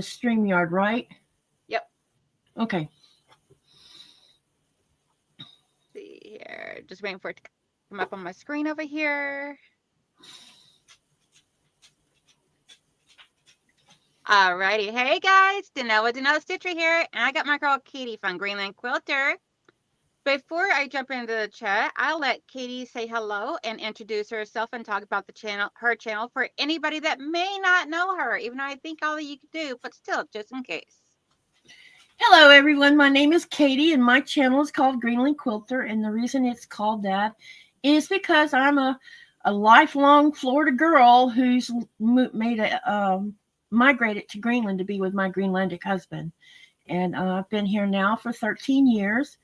StreamYard, right? Yep. Okay. Let's see here. Just waiting for it to come up on my screen over here. Alrighty. Hey guys, donnellsstitchery here, and I got my girl Katy from Greenland Quilter. Before I jump into the chat, I'll let Katy say hello and introduce herself and talk about her channel for anybody that may not know her, even though I think all of you do, but still, just in case. Hello, everyone. My name is Katy, and my channel is called Greenland Quilter. And the reason it's called that is because I'm a lifelong Florida girl who's migrated to Greenland to be with my Greenlandic husband. And I've been here now for 13 years.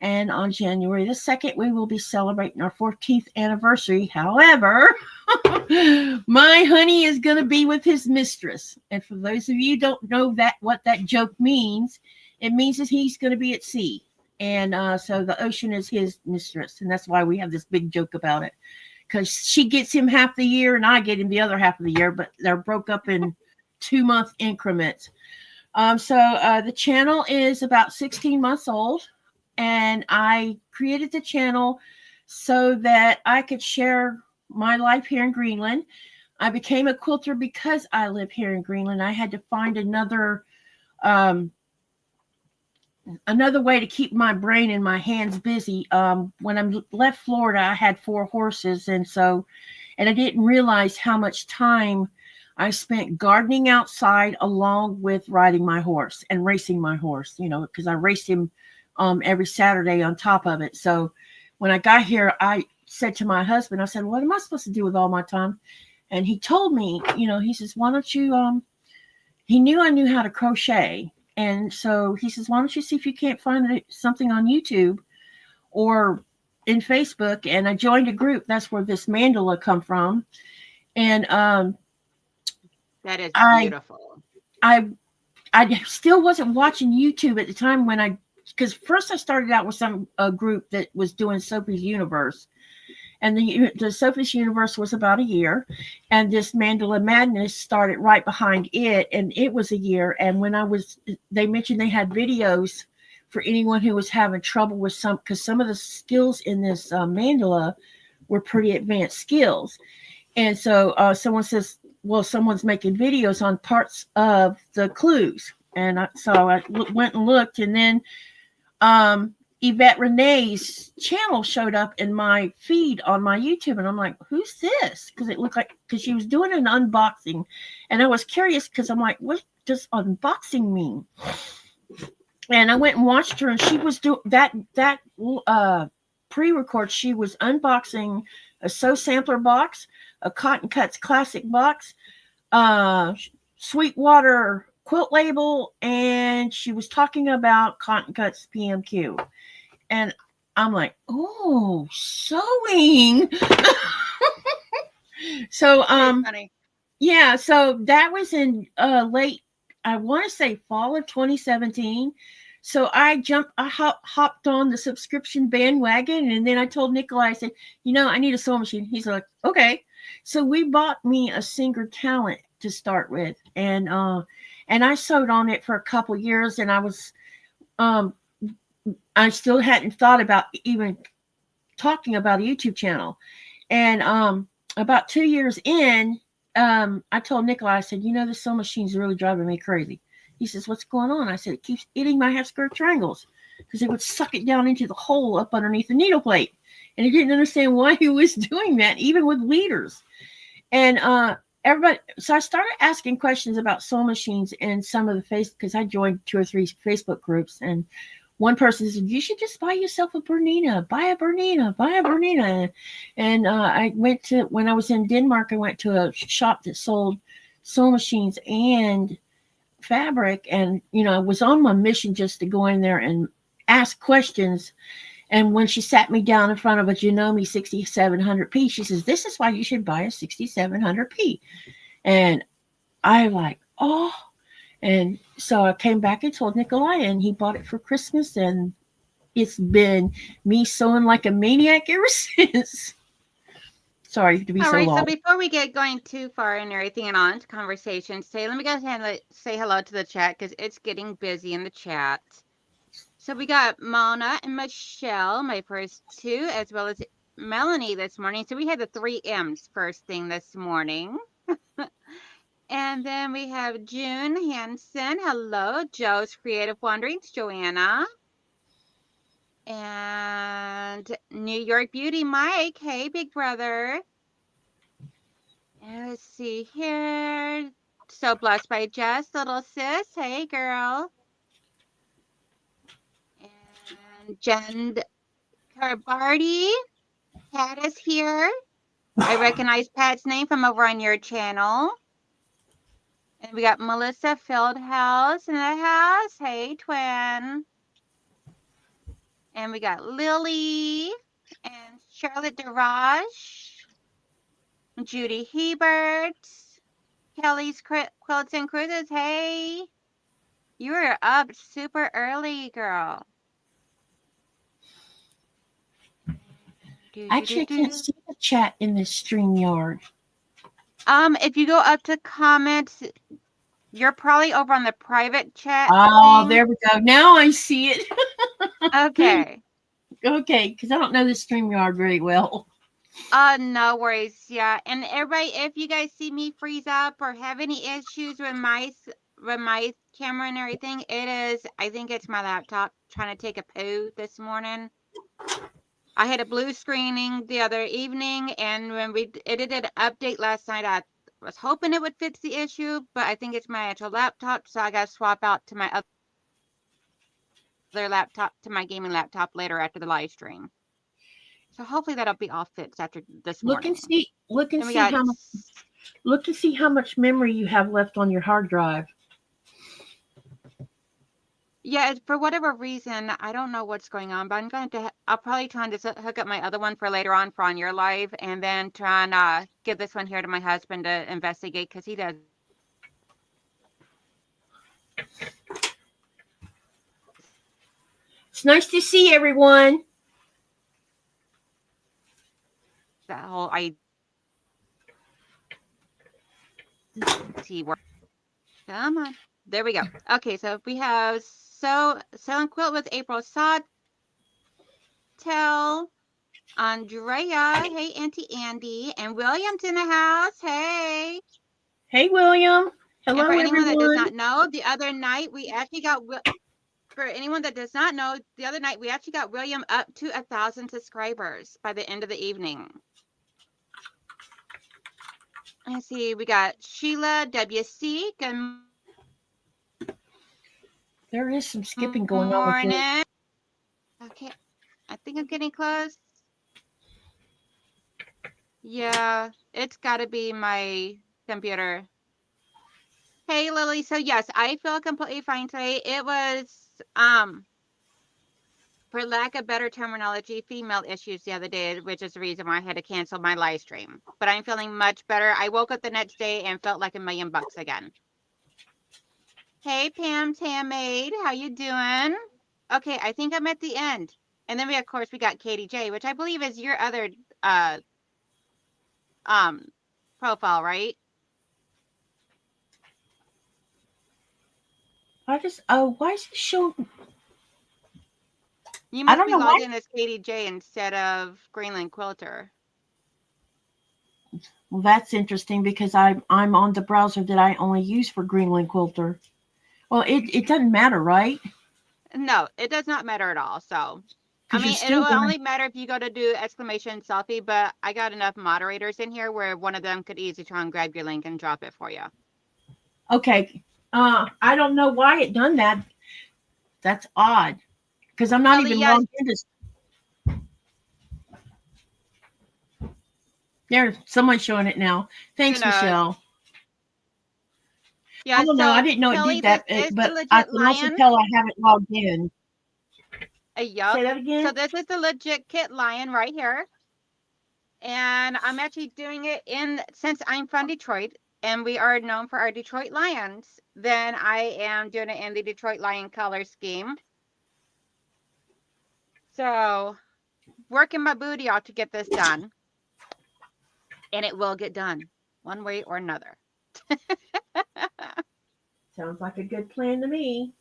And on January the 2nd, we will be celebrating our 14th anniversary. However, my honey is going to be with his mistress. And for those of you who don't know what that joke means, it means that he's going to be at sea. And so the ocean is his mistress. And that's why we have this big joke about it. Because she gets him half the year and I get him the other half of the year. But they're broke up in 2-month increments. So the channel is about 16 months old. And I created the channel so that I could share my life here in Greenland. I became a quilter because I live here in Greenland. I had to find another way to keep my brain and my hands busy. When I left Florida, I had 4 horses. And I didn't realize how much time I spent gardening outside along with riding my horse and racing my horse, because I raced him every Saturday on top of it. So when I got here, I said to my husband, I said, what am I supposed to do with all my time? And he told me, he says, why don't you, he knew I knew how to crochet. And so he says, why don't you see if you can't find something on YouTube or in Facebook? And I joined a group. That's where this mandala come from. And that is beautiful. I still wasn't watching YouTube at the time because first I started out with a group that was doing Sophie's Universe. And the Sophie's Universe was about a year. And this Mandala Madness started right behind it. And it was a year. And they mentioned they had videos for anyone who was having trouble with because some of the skills in this mandala were pretty advanced skills. And so someone says, well, someone's making videos on parts of the clues. And so I went and looked, and then Yvette Renee's channel showed up in my feed on my YouTube, and I'm like, who's this? Because she was doing an unboxing, and I was curious because I'm like, what does unboxing mean? And I went and watched her, and she was doing that pre-record. She was unboxing a Sew Sampler box, a Cotton Cuts Classic box, Sweetwater quilt label, and she was talking about Cotton Cuts PMQ. And I'm like, oh, sewing. So yeah, so that was in late, I want to say fall of 2017. So I hopped on the subscription bandwagon, and then I told Nikolai, I said, I need a sewing machine. He's like, okay. So we bought me a Singer Talent to start with, and I sewed on it for a couple years, and I still hadn't thought about even talking about a YouTube channel. And about 2 years in, I told Nikolai, I said, this sewing machine's really driving me crazy. He says, what's going on? I said, it keeps eating my half square triangles because it would suck it down into the hole up underneath the needle plate. And he didn't understand why he was doing that, even with leaders. And so I started asking questions about sewing machines in some of the because I joined 2 or 3 Facebook groups, and one person said, you should just buy yourself a Bernina, buy a Bernina. And when I was in Denmark, I went to a shop that sold sewing machines and fabric. And, I was on my mission just to go in there and ask questions. And when she sat me down in front of a Janome 6700P, she says, this is why you should buy a 6700P. And I like, oh. And so I came back and told Nikolai, and he bought it for Christmas. And it's been me sewing like a maniac ever since. Sorry to be All so right, so long. before we get going too far and everything and on to conversations today, let me go ahead and say hello to the chat because it's getting busy in the chat. So we got Mona and Michelle, my first two, as well as Melanie this morning. So we had the 3 M's first thing this morning. And then we have June Hansen. Hello. Joe's Creative Wanderings, Joanna. And New York Beauty, Mike. Hey, big brother. And let's see here. So blessed by Jess, little sis. Hey, girl. And Jen Carbardi. Pat is here. I recognize Pat's name from over on your channel. And we got Melissa Fieldhouse in the house. Hey, twin. And we got Lily and Charlotte DeRoche, Judy Hebert, Kelly's Quilts and Cruises. Hey, you were up super early, girl. Actually, I can't see the chat in this StreamYard. If you go up to comments, you're probably over on the private chat. Oh, there we go. Now I see it. Okay. Okay, because I don't know the StreamYard very well. No worries. Yeah, and everybody, if you guys see me freeze up or have any issues with my camera and everything, I think it's my laptop trying to take a poo this morning. I had a blue screening the other evening, and when it did an update last night, I was hoping it would fix the issue, but I think it's my actual laptop, so I got to swap out to my other laptop, to my gaming laptop later after the live stream. So hopefully that'll be all fixed after this morning. Look and see how much memory you have left on your hard drive. Yeah, for whatever reason, I don't know what's going on, but I'll probably try and just hook up my other one for later on for on your live, and then try and give this one here to my husband to investigate, because he does. It's nice to see everyone. That whole come on. There we go. Okay, so we have Sew and Quilt with April Sawtell, Andrea, hey, Auntie Andy, and William's in the house. Hey. Hey, William. Hello, and for anyone everyone. that does not know, the other night we actually got. For anyone that does not know, the other night we actually got William up to 1,000 subscribers by the end of the evening. Let's see, we got Sheila WC. Good There is some skipping going on with it. Okay, I think I'm getting close. Yeah, it's got to be my computer. Hey, Lily. So yes, I feel completely fine today. It was, for lack of better terminology, female issues the other day, which is the reason why I had to cancel my live stream. But I'm feeling much better. I woke up the next day and felt like $1,000,000 again. Hey, Pam Tamade, how you doing? Okay, I think I'm at the end. And then of course, we got Katie J, which I believe is your other profile, right? Why is it showing? You must be logged in as Katie J instead of Greenland Quilter. Well, that's interesting because I'm on the browser that I only use for Greenland Quilter. Well, it doesn't matter, right? No, it does not matter at all. So, I mean, it will only matter if you go to do exclamation selfie, but I got enough moderators in here where one of them could easily try and grab your link and drop it for you. Okay. I don't know why it done that. That's odd. Because I'm not even logged into. There, someone's showing it now. Thanks, Michelle. Yeah, I don't know. I didn't know it did that, but I can also tell I haven't logged in. Yep. Say that again. So this is the legit kit lion right here. And I'm actually doing it since I'm from Detroit and we are known for our Detroit Lions, then I am doing it in the Detroit Lion color scheme. So working my booty off to get this done. and it will get done one way or another. Sounds like a good plan to me.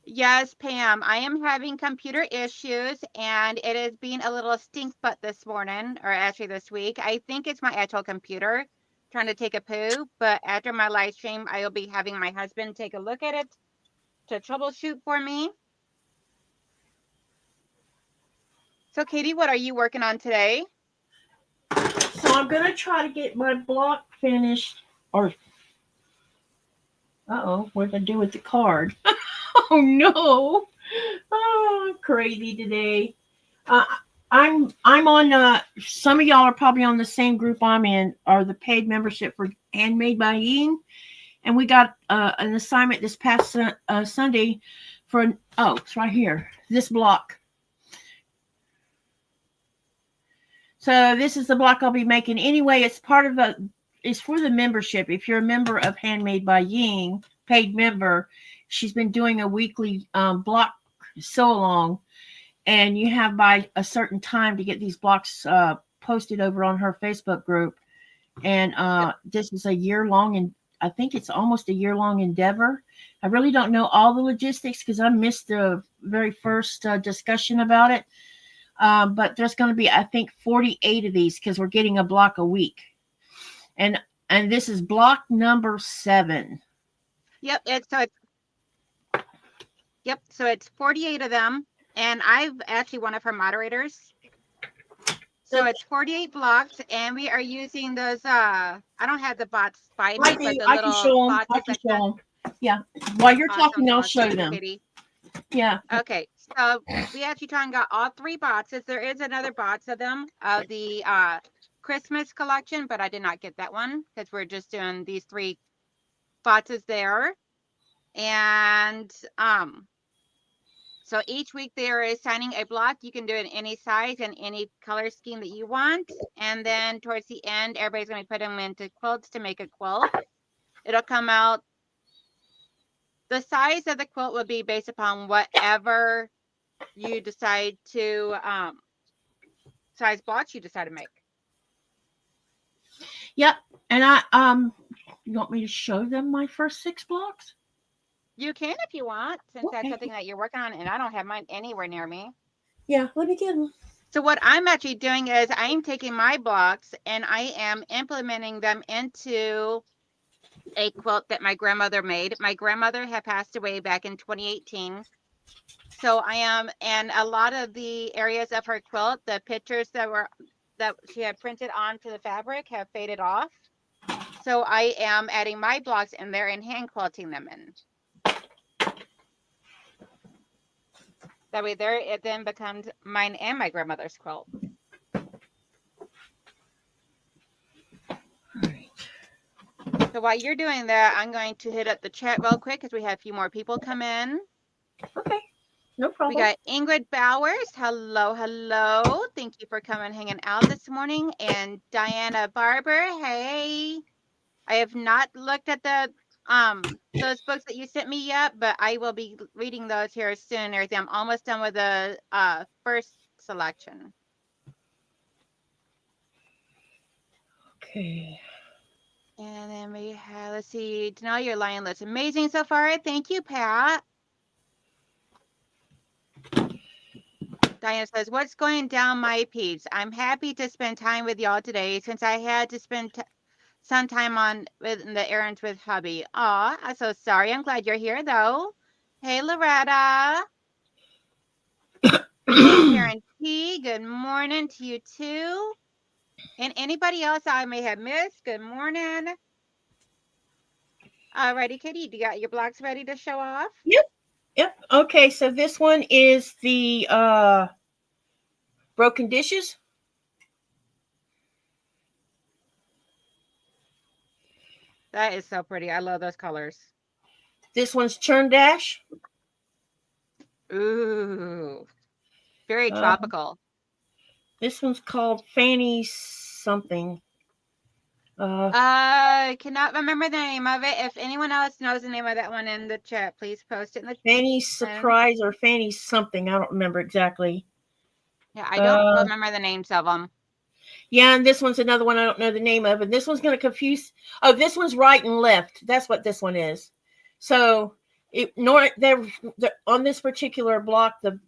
Yes, Pam, I am having computer issues and it is being a little stink butt this morning, or actually this week. I think it's my actual computer trying to take a poo, but after my live stream, I will be having my husband take a look at it to troubleshoot for me. So, Katie, what are you working on today? So I'm going to try to get my block finished. Or, what did I do with the card? Oh, no. Oh, I'm crazy today. Uh, I'm on. Some of y'all are probably on the same group I'm in, or the paid membership for Handmade by Ying, and we got an assignment this past Sunday for. Oh, it's right here. This block. So this is the block I'll be making. Anyway, it's part of the. It's for the membership. If you're a member of Handmade by Ying, paid member, she's been doing a weekly block sew along. And you have by a certain time to get these blocks posted over on her Facebook group. And this is a year-long, and I think it's almost a year-long endeavor. I really don't know all the logistics because I missed the very first discussion about it. But there's going to be, I think, 48 of these because we're getting a block a week. And this is block number 7. Yep, so it's 48 of them. And I'm actually one of her moderators. So it's 48 blocks, and we are using those. I don't have the bots by me, but the little bots. I can show them. Yeah. While you're talking, I'll show them. Kitty. Yeah. Okay. So we actually got all 3 boxes. There is another box of them of the Christmas collection, but I did not get that one because we're just doing these 3 boxes there. And so each week there is signing a block. You can do it in any size and any color scheme that you want. And then towards the end, everybody's going to put them into quilts to make a quilt. It'll come out. The size of the quilt will be based upon whatever you decide to, size blocks you decide to make. Yep. And you want me to show them my first 6 blocks? You can if you want, since that's something that you're working on, and I don't have mine anywhere near me. Yeah, let me get them. So what I'm actually doing is I'm taking my blocks and I am implementing them into a quilt that my grandmother made. My grandmother had passed away back in 2018. So I am, and a lot of the areas of her quilt, the pictures that she had printed onto the fabric have faded off. So I am adding my blocks in there and hand quilting them in. That way there, it then becomes mine and my grandmother's quilt. So while you're doing that, I'm going to hit up the chat real quick because we have a few more people come in. Okay, no problem. We got Ingrid Bowers. Hello, hello. Thank you for coming and hanging out this morning. And Diana Barber. Hey. I have not looked at the those books that you sent me yet, but I will be reading those here soon and everything. I'm almost done with the first selection. Okay. And then we have, let's see, Denelle, your lion looks amazing so far. Thank you, Pat. Diana says, what's going down, my peeps? I'm happy to spend time with y'all today since I had to spend some time on with the errands with hubby. Aw, I'm so sorry. I'm glad you're here, though. Hey, Loretta. Karen T, good morning to you, too. And anybody else I may have missed, good morning. Alrighty, Katie, you got your blocks ready to show off? Yep. Okay, so this one is the broken dishes. That is so pretty. I love those colors. This one's churn dash. Ooh, very tropical. This one's called Fanny something. I cannot remember the name of it. If anyone else knows the name of that one in the chat, please post it in the chat. Fanny Surprise or Fanny something. I don't remember exactly. Yeah, I don't remember the names of them. Yeah, and this one's another one I don't know the name of, and this one's going to confuse. Oh, this one's right and left. That's what this one is. So they're on this particular block, the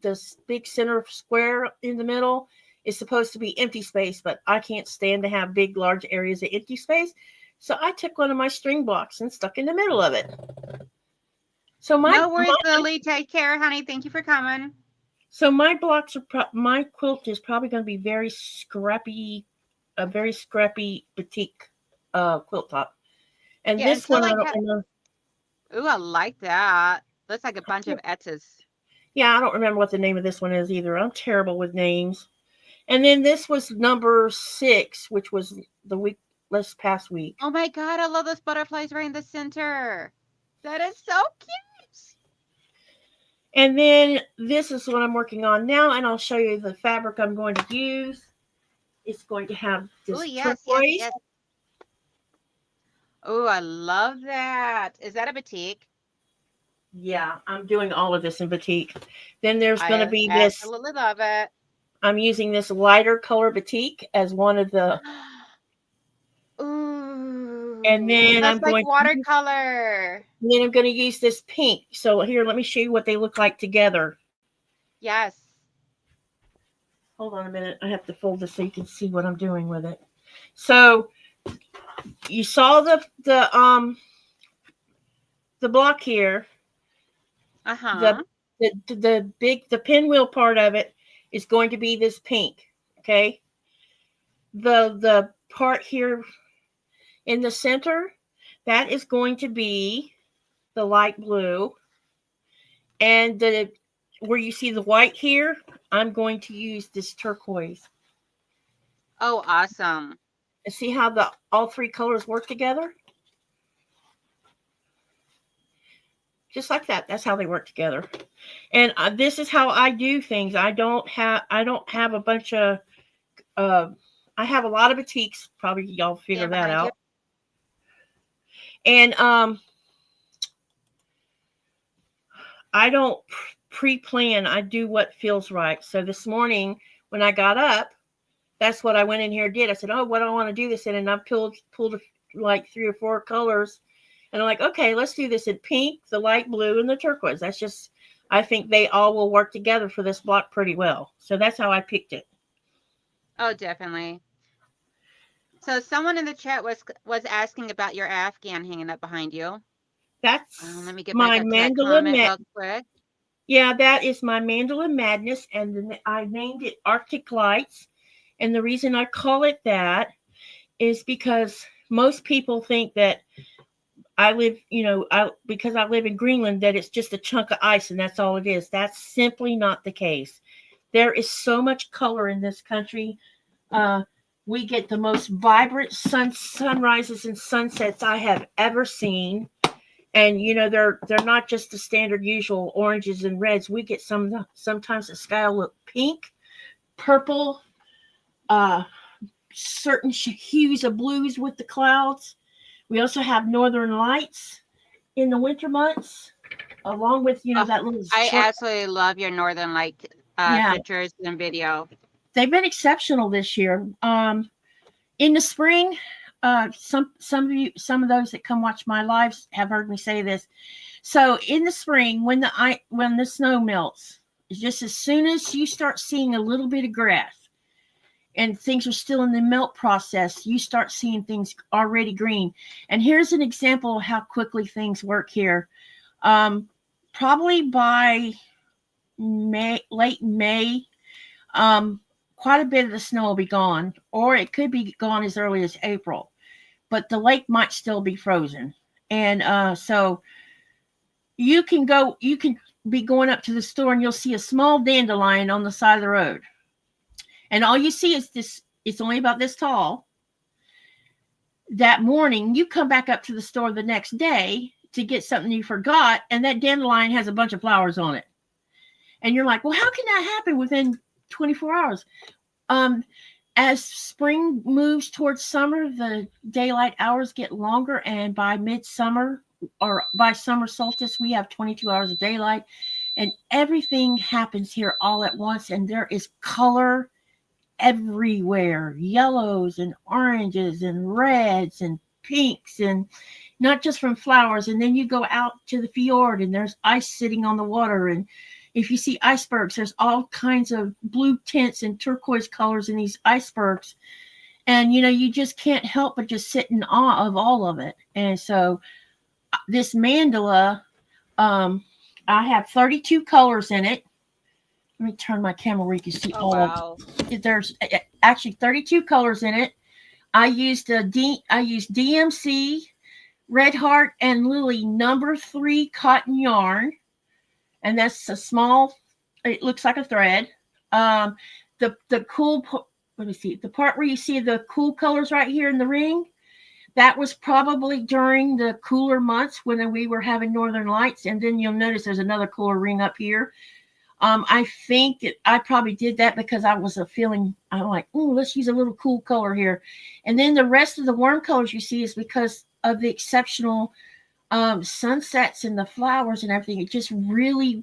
big center square in the middle is supposed to be empty space, but I can't stand to have big, large areas of empty space. So I took one of my string blocks and stuck in the middle of it. So no worries, Lily. Take care, honey. Thank you for coming. So my blocks are my quilt is probably going to be very scrappy, a very scrappy batik quilt top. And Yeah, this one I don't know. Ooh, I like that. Looks like a bunch of X's. Yeah, I don't remember what the name of this one is either. I'm terrible with names. And then this was number 6, which was the last past week. Oh my God, I love those butterflies right in the center. That is so cute. And then this is what I'm working on now, and I'll show you the fabric I'm going to use. It's going to have this turquoise. Yes. Oh, I love that. Is that a batik? Yeah, I'm doing all of this in batik. Then there's going to be this. I absolutely love it. I'm using this lighter color batik as one of the. Ooh. And then that's like watercolor. And then I'm going to use this pink. So here, let me show you what they look like together. Yes. Hold on a minute. I have to fold this so you can see what I'm doing with it. So you saw the block here. Uh-huh. The pinwheel part of it is going to be this pink. Okay. The part here in the center, that is going to be the light blue. And where you see the white here, I'm going to use this turquoise. Oh, awesome. And see how all 3 colors work together? Just like that. That's how they work together. And this is how I do things. I don't have a bunch of I have a lot of batiks. Probably y'all figure that out. And I don't pre-plan. I do what feels right. So this morning when I got up, that's what I went in here and did. I said, oh, what do I want to do this in? And I pulled like 3 or 4 colors. And I'm like, okay, let's do this in pink, the light blue, and the turquoise. That's just, I think they all will work together for this block pretty well. So that's how I picked it. Oh, definitely. So someone in the chat was asking about your Afghan hanging up behind you. That's let me get my mandolin real quick. Yeah, that is my mandolin madness, and I named it Arctic Lights. And the reason I call it that is because most people think that I live, because I live in Greenland, that it's just a chunk of ice and that's all it is. That's simply not the case. There is so much color in this country. We get the most vibrant sunrises and sunsets I have ever seen. And, they're not just the standard usual oranges and reds. We get sometimes the sky will look pink, purple, certain hues of blues with the clouds. We also have northern lights in the winter months, along with, that little. I absolutely love your northern light pictures and video. They've been exceptional this year. In the spring, some of those that come watch my lives have heard me say this. So in the spring, when the snow melts, just as soon as you start seeing a little bit of grass, and things are still in the melt process, you start seeing things already green. And here's an example of how quickly things work here. Probably by late May, quite a bit of the snow will be gone, or it could be gone as early as April, but the lake might still be frozen. And so you can be going up to the store and you'll see a small dandelion on the side of the road. And all you see is this, it's only about this tall. That morning, you come back up to the store the next day to get something you forgot, and that dandelion has a bunch of flowers on it. And you're like, well, how can that happen within 24 hours? As spring moves towards summer, the daylight hours get longer, and by midsummer or by summer solstice, we have 22 hours of daylight, and everything happens here all at once, and there is color everywhere, yellows and oranges and reds and pinks, and not just from flowers. And then you go out to the fjord and there's ice sitting on the water. And if you see icebergs, there's all kinds of blue tints and turquoise colors in these icebergs. And, you just can't help but just sit in awe of all of it. And so this mandala, I have 32 colors in it. Let me turn my camera where you can see all wow. of it. There's actually 32 colors in it. I used DMC, Red Heart, and Lily #3 cotton yarn, and that's a small. It looks like a thread. The cool. Let me see. The part where you see the cool colors right here in the ring, that was probably during the cooler months when we were having northern lights. And then you'll notice there's another cooler ring up here. I think I probably did that because I'm like, oh, let's use a little cool color here. And then the rest of the warm colors you see is because of the exceptional sunsets and the flowers and everything. It just really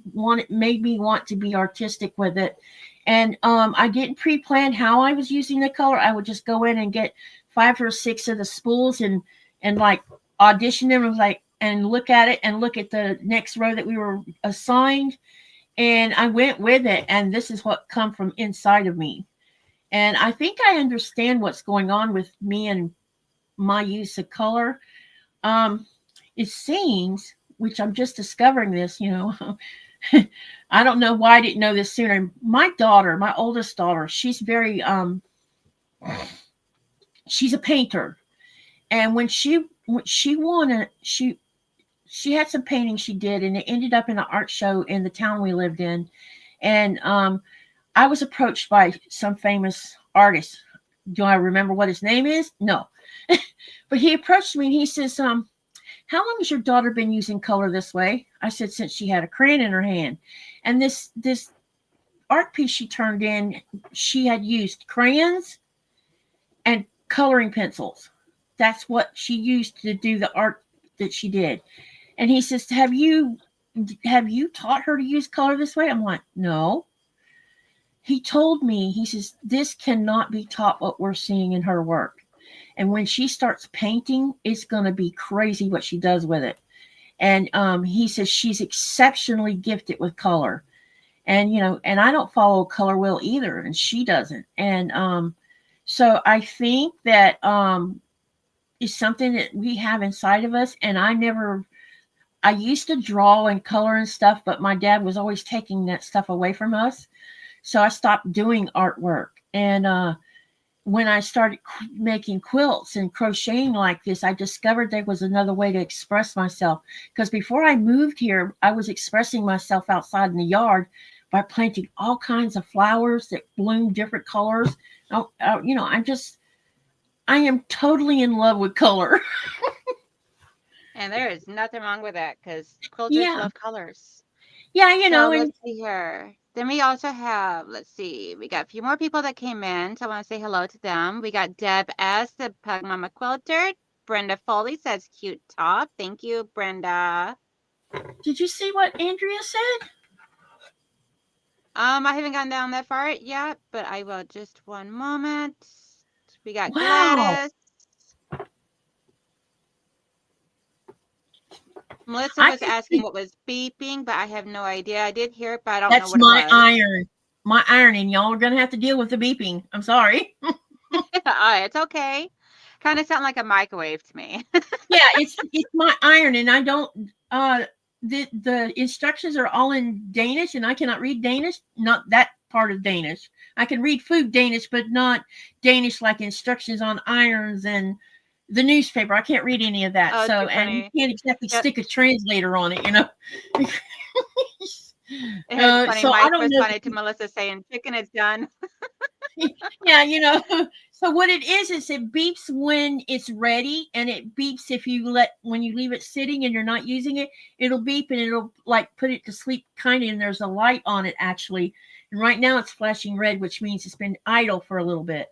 made me want to be artistic with it. And I didn't pre-plan how I was using the color. I would just go in and get 5 or 6 of the spools and like audition them and look at it and look at the next row that we were assigned. And I went with it, and this is what come from inside of me. And I think I understand what's going on with me and my use of color. It seems, which I'm just discovering this, I don't know why I didn't know this sooner. My oldest daughter, she's very, she's a painter. And when she had some painting she did, and it ended up in an art show in the town we lived in. And I was approached by some famous artist. Do I remember what his name is? No. But he approached me and he says, how long has your daughter been using color this way? I said, since she had a crayon in her hand. And this art piece she turned in, she had used crayons and coloring pencils. That's what she used to do the art that she did. And he says, have you taught her to use color this way? I'm like, no. He told me, he says, this cannot be taught what we're seeing in her work. And when she starts painting, it's going to be crazy what she does with it. And he says she's exceptionally gifted with color. And, and I don't follow color wheel either, and she doesn't. And so I think that is something that we have inside of us. And I used to draw and color and stuff, but my dad was always taking that stuff away from us. So I stopped doing artwork. And when I started making quilts and crocheting like this, I discovered there was another way to express myself. Because before I moved here, I was expressing myself outside in the yard by planting all kinds of flowers that bloom different colors. I am totally in love with color. And there is nothing wrong with that because quilters love colors. Yeah, Let's see here. Then we also have, let's see, we got a few more people that came in, so I want to say hello to them. We got Deb S., the Pug Mama Quilter. Brenda Foley says, cute top. Thank you, Brenda. Did you see what Andrea said? I haven't gone down that far yet, but I will. Just one moment. We got Gladys. Melissa was asking what was beeping, but I have no idea. I did hear it, but I don't know what it was. That's my iron. My iron, and y'all are going to have to deal with the beeping. I'm sorry. It's okay. Kind of sound like a microwave to me. Yeah, it's my iron, and I don't, the instructions are all in Danish, and I cannot read Danish, not that part of Danish. I can read food Danish, but not Danish like instructions on irons and the newspaper. I can't read any of that. And you can't exactly stick a translator on it, It's funny. So Mike responded to Melissa saying, chicken is done. Yeah, so what it is it beeps when it's ready, and it beeps when you leave it sitting and you're not using it, it'll beep and it'll like put it to sleep kind of, and there's a light on it actually. And right now it's flashing red, which means it's been idle for a little bit.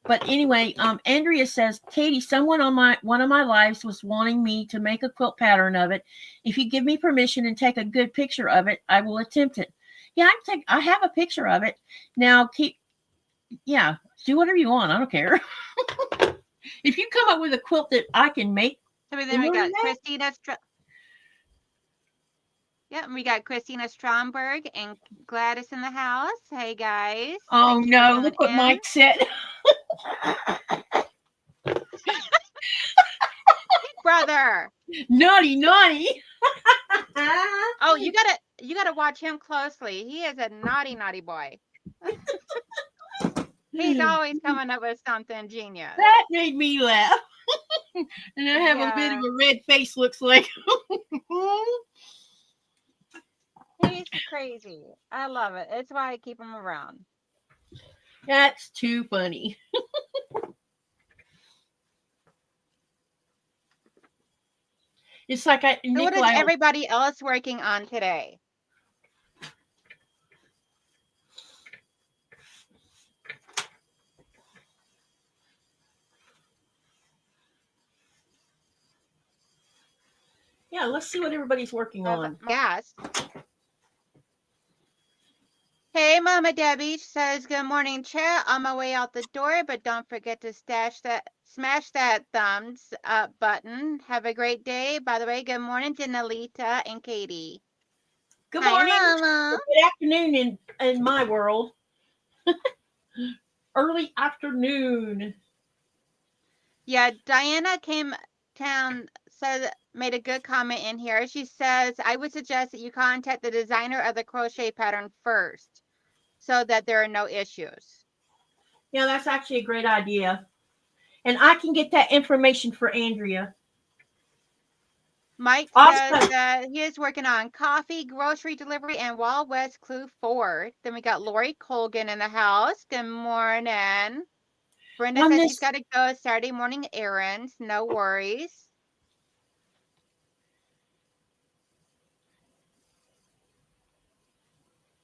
But anyway, Andrea says, Katy, someone on one of my lives was wanting me to make a quilt pattern of it. If you give me permission and take a good picture of it, I will attempt it. Yeah, I have a picture of it. Now, Yeah, do whatever you want. I don't care. If you come up with a quilt that I can make, So then we got Christina. Yep, we got Christina Stromberg and Gladys in the house. Hey guys. Oh Thank you for no, coming look what in. Mike said. Brother. Naughty. Oh, you gotta watch him closely. He is a naughty boy. He's always coming up with something genius. That made me laugh. And I have a bit of a red face, looks like. He's crazy. I love it. It's why I keep him around. That's too funny. It's like what is everybody else working on today? Yeah, let's see what everybody's working on. Yes. Hey, Mama Debbie says, good morning, Chair. On my way out the door, but don't forget to smash that thumbs up button. Have a great day. By the way, good morning to Nalita and Katie. Good morning. Mama. Good afternoon in my world. Early afternoon. Yeah, Diana came down, made a good comment in here. She says, I would suggest that you contact the designer of the crochet pattern first so that there are no issues. Yeah, that's actually a great idea. And I can get that information for Andrea. Mike says that he is working on coffee, grocery delivery, and Wild West Clue 4. Then we got Lori Colgan in the house. Good morning. Brenda says she's got to go Saturday morning errands. No worries.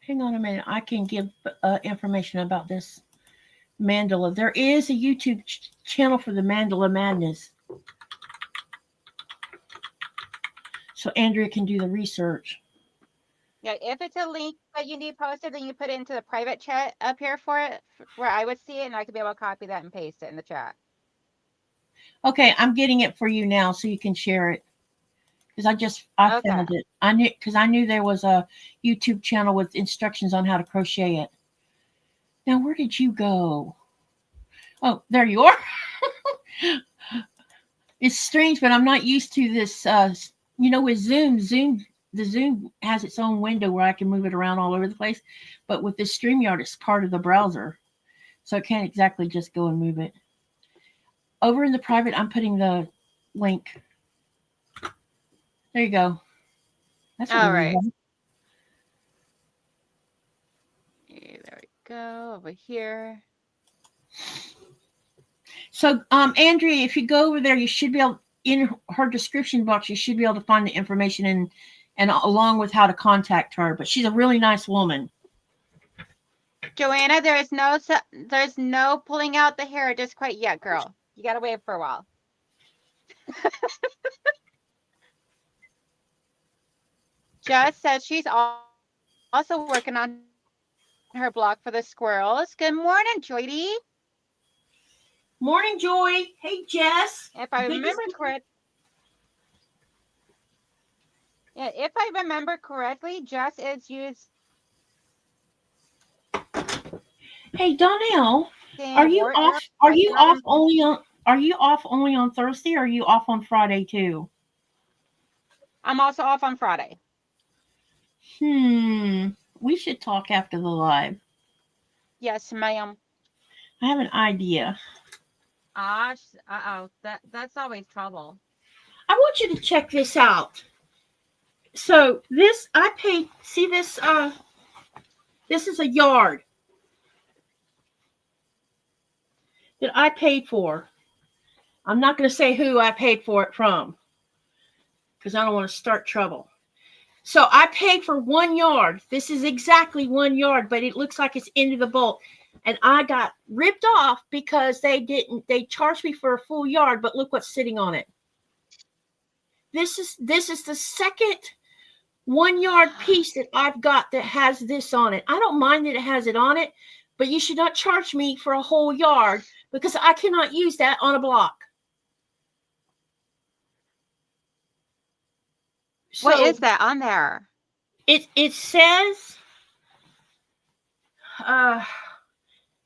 Hang on a minute. I can give information about this mandala. There is a YouTube channel for the Mandala Madness. So Andrea can do the research. Yeah, if it's a link that you need posted, then you put it into the private chat up here for it, where I would see it, and I could be able to copy that and paste it in the chat. Okay, I'm getting it for you now so you can share it. Because I found it. I knew there was a YouTube channel with instructions on how to crochet it. Now, where did you go? Oh, there you are. It's strange, but I'm not used to this. With Zoom, the Zoom has its own window where I can move it around all over the place. But with this StreamYard, it's part of the browser. So I can't exactly just go and move it. Over in the private, I'm putting the link. There you go. That's all right. Okay, there we go. Over here. So, Andrea, if you go over there, you should be able, in her description box, you should be able to find the information and along with how to contact her. But she's a really nice woman. Joanna, there's no pulling out the hair just quite yet, girl. You gotta wait for a while. Jess says she's also working on her blog for the squirrels. Good morning, Joydy. Morning, Joy. Hey, Jess. If I remember correctly, Jess is used. Hey, Donnell, are you off? Are you off only on Thursday? Or are you off on Friday too? I'm also off on Friday. We should talk after the live. Yes, ma'am. I have an idea. That's always trouble. I want you to check this out. So this, I paid, see this, this is a yard that I paid for. I'm not going to say who I paid for it from because I don't want to start trouble. So I paid for 1 yard. This is exactly 1 yard, but it looks like it's into the bolt. And I got ripped off because they charged me for a full yard, but look what's sitting on it. This is the second 1 yard piece that I've got that has this on it. I don't mind that it has it on it, but you should not charge me for a whole yard because I cannot use that on a block. What So is that on there? it says uh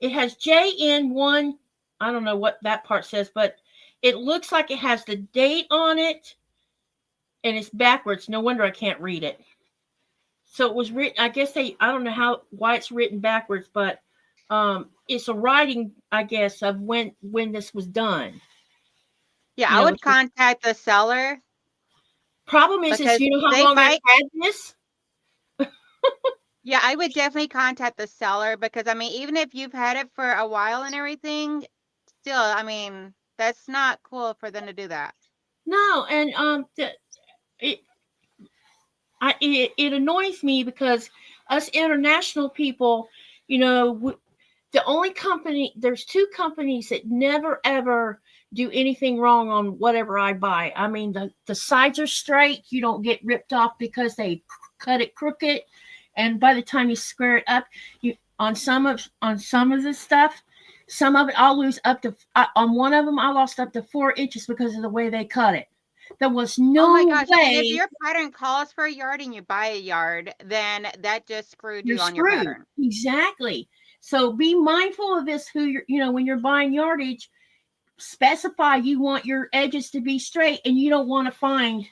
it has JN1. I don't know what that part says, but it looks like it has the date on it, and it's backwards. No wonder I can't read it. So it was written. I guess I don't know why it's written backwards, but it's a writing, I guess, of when this was done. Yeah, I would contact the seller. Problem is because you know how they long might. I've had this. Yeah, I would definitely contact the seller because I mean, even if you've had it for a while and everything, still, I mean, that's not cool for them to do that. No, and it annoys me because us international people, you know, the only company, there's two companies that never ever do anything wrong on whatever I buy. I mean, the sides are straight. You don't get ripped off because they cut it crooked, and by the time you square it up, you on some of this stuff, some of it I'll lose up to on one of them I lost up to 4 inches because of the way they cut it. There was no Oh my gosh! way. I mean, if your pattern calls for a yard and you buy a yard, then that just screwed you on your pattern. Exactly. So be mindful of this. When you're buying yardage, specify you want your edges to be straight, and you don't want to find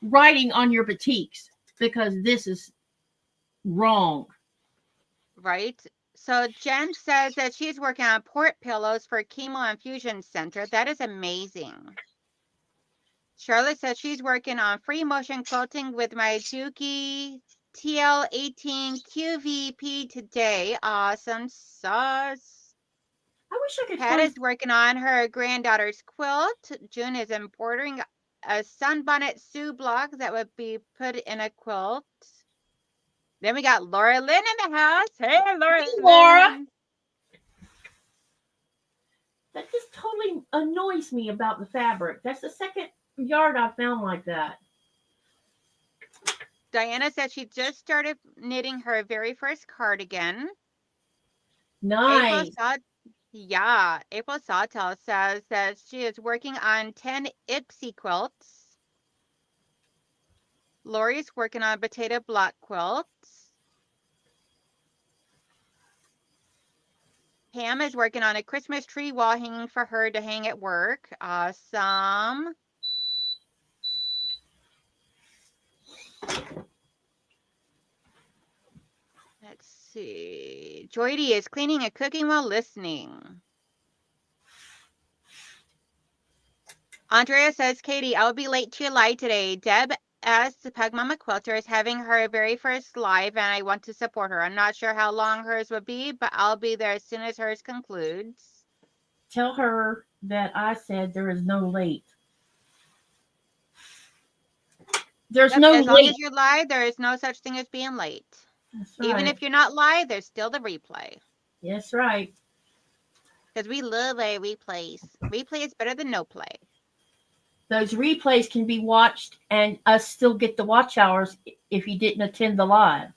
writing on your batiks because this is wrong. Right. So Jen says that she's working on port pillows for chemo infusion center. That is amazing. Charlotte says she's working on free motion quilting with my Dookie TL18 QVP today. Awesome sauce. I wish I could Pat is working on her granddaughter's quilt. June is embroidering a sunbonnet Sue block that would be put in a quilt. Then we got Laura Lynn in the house. Hey, Laura. Hey, Laura. That just totally annoys me about the fabric. That's the second yard I've found like that. Diana said she just started knitting her very first cardigan. Nice. April Sawtell says that she is working on 10 Ipsy quilts. Lori's working on potato block quilts. Pam is working on a Christmas tree wall hanging for her to hang at work. Awesome. Let's see. Joydy is cleaning and cooking while listening. Andrea says, Katie, I will be late to your live today. Deb as the Pug Mama Quilter is having her very first live, and I want to support her. I'm not sure how long hers will be, but I'll be there as soon as hers concludes. Tell her that I said there is no late. There's no late. As long as you're live, there is no such thing as being late. That's right. Even if you're not live, there's still the replay. That's right. Because we love our replays. Replay is better than no play. Those replays can be watched and us still get the watch hours if you didn't attend the live.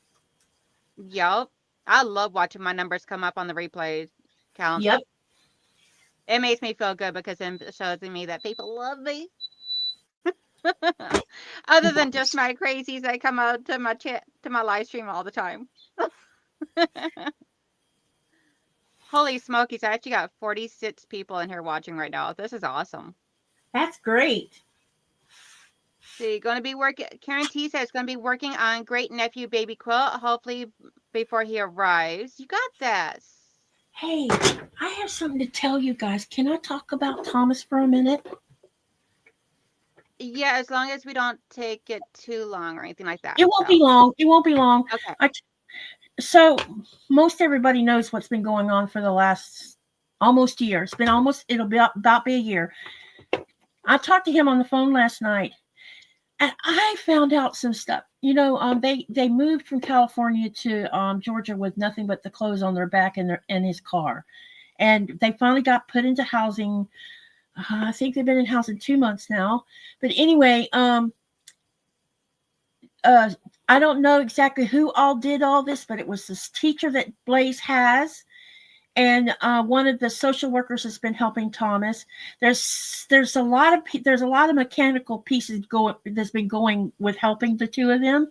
Yep. I love watching my numbers come up on the replay count. Yep. It makes me feel good because it shows me that people love me. Other than just my crazies that come out to my live stream all the time. Holy smokies, I actually got 46 people in here watching right now. This is awesome. That's great. See, going to be working. Karen T says going to be working on Great Nephew Baby Quilt. Hopefully before he arrives. You got this. Hey, I have something to tell you guys. Can I talk about Thomas for a minute? Yeah, as long as we don't take it too long or anything like that. It won't be long. It won't be long. Okay. So most everybody knows what's been going on for the last almost year. It'll be about a year. I talked to him on the phone last night, and I found out some stuff. They moved from California to Georgia with nothing but the clothes on their back and his car, and they finally got put into housing. I think they've been in housing 2 months now. But anyway, I don't know exactly who all did all this, but it was this teacher that Blaze has, and one of the social workers has been helping Thomas. There's a lot of mechanical pieces going that's been going with helping the two of them.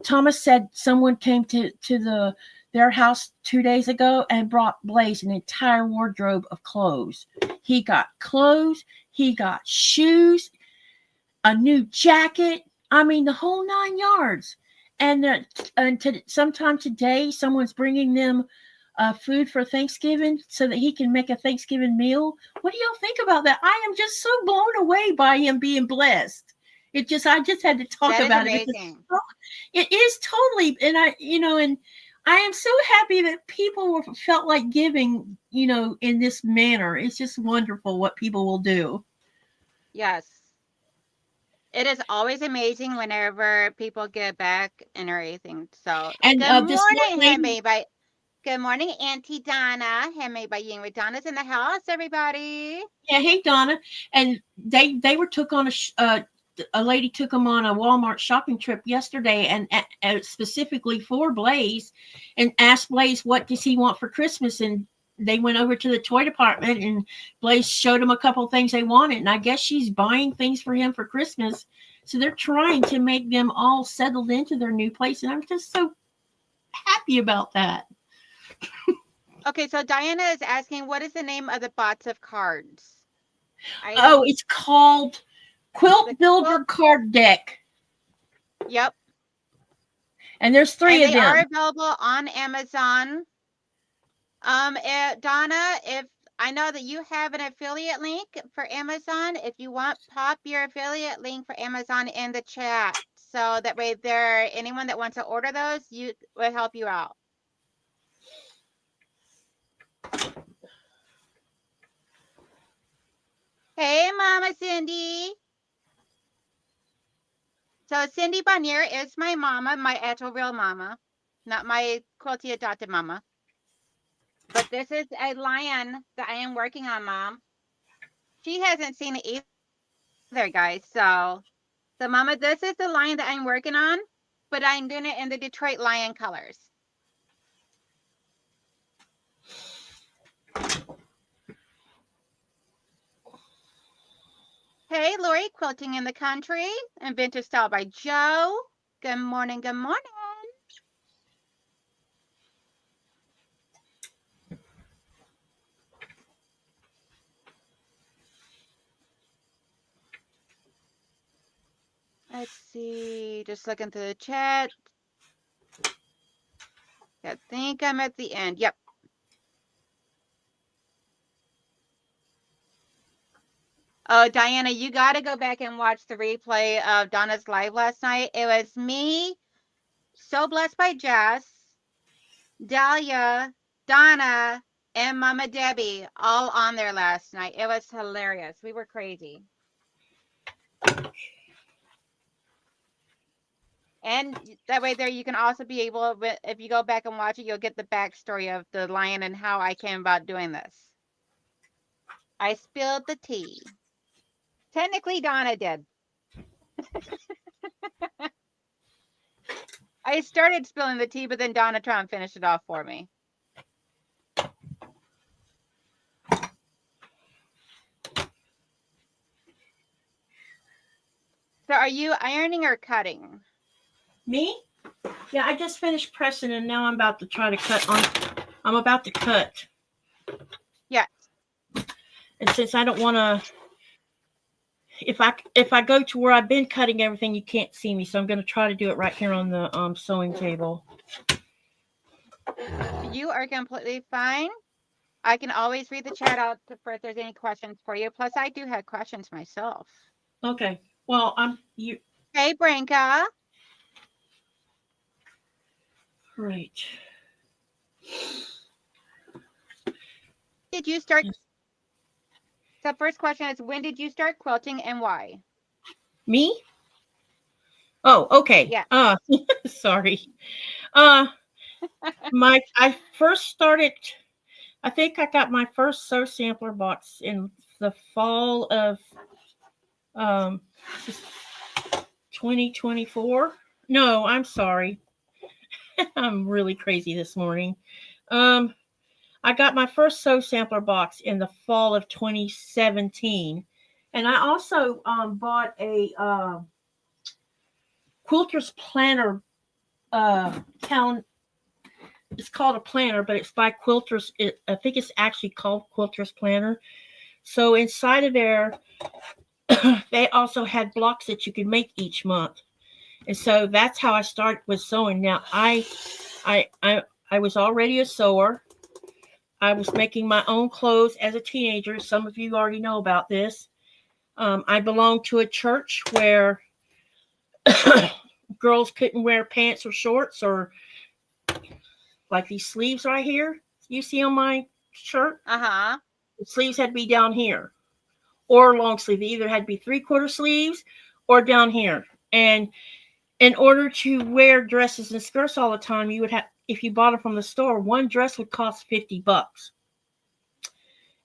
Thomas said someone came to their house 2 days ago and brought Blaze an entire wardrobe of clothes. He got clothes, he got shoes, a new jacket. I mean, the whole 9 yards. And sometime today, someone's bringing them food for Thanksgiving so that he can make a Thanksgiving meal. What do y'all think about that? I am just so blown away by him being blessed. I just had to talk That is about amazing. It is totally, and and I am so happy that people felt like giving, in this manner. It's just wonderful what people will do. Yes. It is always amazing whenever people give back and everything. So, And good this morning, lady, handmade by. Good morning, Auntie Donna. Handmade by Ying with Donna's in the house, everybody. yeah, hey Donna, and they were took on a lady took them on a Walmart shopping trip yesterday, and specifically for Blaze, and asked Blaze what does he want for Christmas, and they went over to the toy department, and Blaze showed them a couple of things they wanted, and I guess she's buying things for him for Christmas. So they're trying to make them all settled into their new place, and I'm just so happy about that. Okay, so Diana is asking, what is the name of the box of cards? Oh, it's called Quilt Builder Card Deck. Yep. And there's 3 of them. They are available on Amazon. Donna, if I know that you have an affiliate link for Amazon, if you want, pop your affiliate link for Amazon in the chat. So that way anyone that wants to order those, you will help you out. Hey, Mama Cindy. So Cindy Bonnier is my mama, my actual real mama, not my quilty adopted mama. But this is a lion that I am working on, Mom. She hasn't seen it either, guys. So Mama, this is the lion that I'm working on, but I'm doing it in the Detroit lion colors. Hey, Lori, quilting in the country and vintage style by Joe. Good morning. Good morning. Let's see. Just looking through the chat. I think I'm at the end. Yep. Oh, Diana, you got to go back and watch the replay of Donna's live last night. It was me, So Blessed by Jess, Dahlia, Donna, and Mama Debbie all on there last night. It was hilarious. We were crazy. And that way there you can also be able, if you go back and watch it, you'll get the backstory of the lion and how I came about doing this. I spilled the tea. Technically, Donna did. I started spilling the tea, but then Donna tried and finished it off for me. So are you ironing or cutting? Me? Yeah, I just finished pressing and now I'm about to try to cut on. I'm about to cut. Yeah. And since I don't want to, if I go to where I've been cutting everything, you can't see me. So I'm going to try to do it right here on the sewing table. You are completely fine. I can always read the chat out for if there's any questions for you. Plus, I do have questions myself. Okay. Well, you. Hey, Branka. Right. Did you start? The first question is, when did you start quilting and why? Me? Oh, okay. Yeah. Sorry. I first started. I think I got my first sew sampler box in the fall of 2024. No, I'm sorry. I'm really crazy this morning. I got my first sew sampler box in the fall of 2017, and I also bought a quilter's planner count. It's called a planner, but it's by Quilters. I think it's actually called Quilters Planner. So inside of there, they also had blocks that you could make each month, and so that's how I started with sewing. Now I, I, I was already a sewer. I was making my own clothes as a teenager. Some of you already know about this. I belonged to a church where girls couldn't wear pants or shorts or like these sleeves right here. You see on my shirt? Uh-huh. The sleeves had to be down here or long sleeve. They either had to be 3/4 sleeves or down here. And in order to wear dresses and skirts all the time, you would have, if you bought them from the store, one dress would cost $50.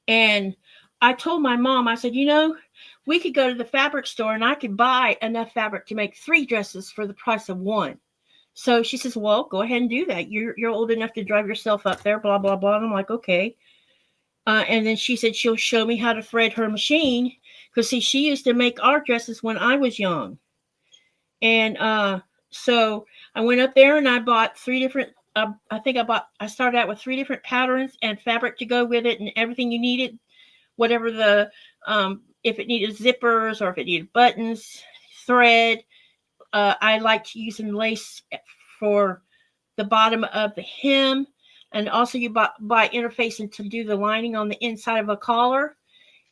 And I told my mom, I said, we could go to the fabric store and I could buy enough fabric to make 3 dresses for the price of one. So she says, well, go ahead and do that. You're old enough to drive yourself up there, blah, blah, blah. And I'm like, okay. And then she said she'll show me how to thread her machine. Because, see, she used to make our dresses when I was young. And so I went up there and I bought 3 different, I started out with 3 different patterns and fabric to go with it and everything you needed, whatever if it needed zippers or if it needed buttons, thread. I liked using lace for the bottom of the hem. And also you buy interfacing to do the lining on the inside of a collar.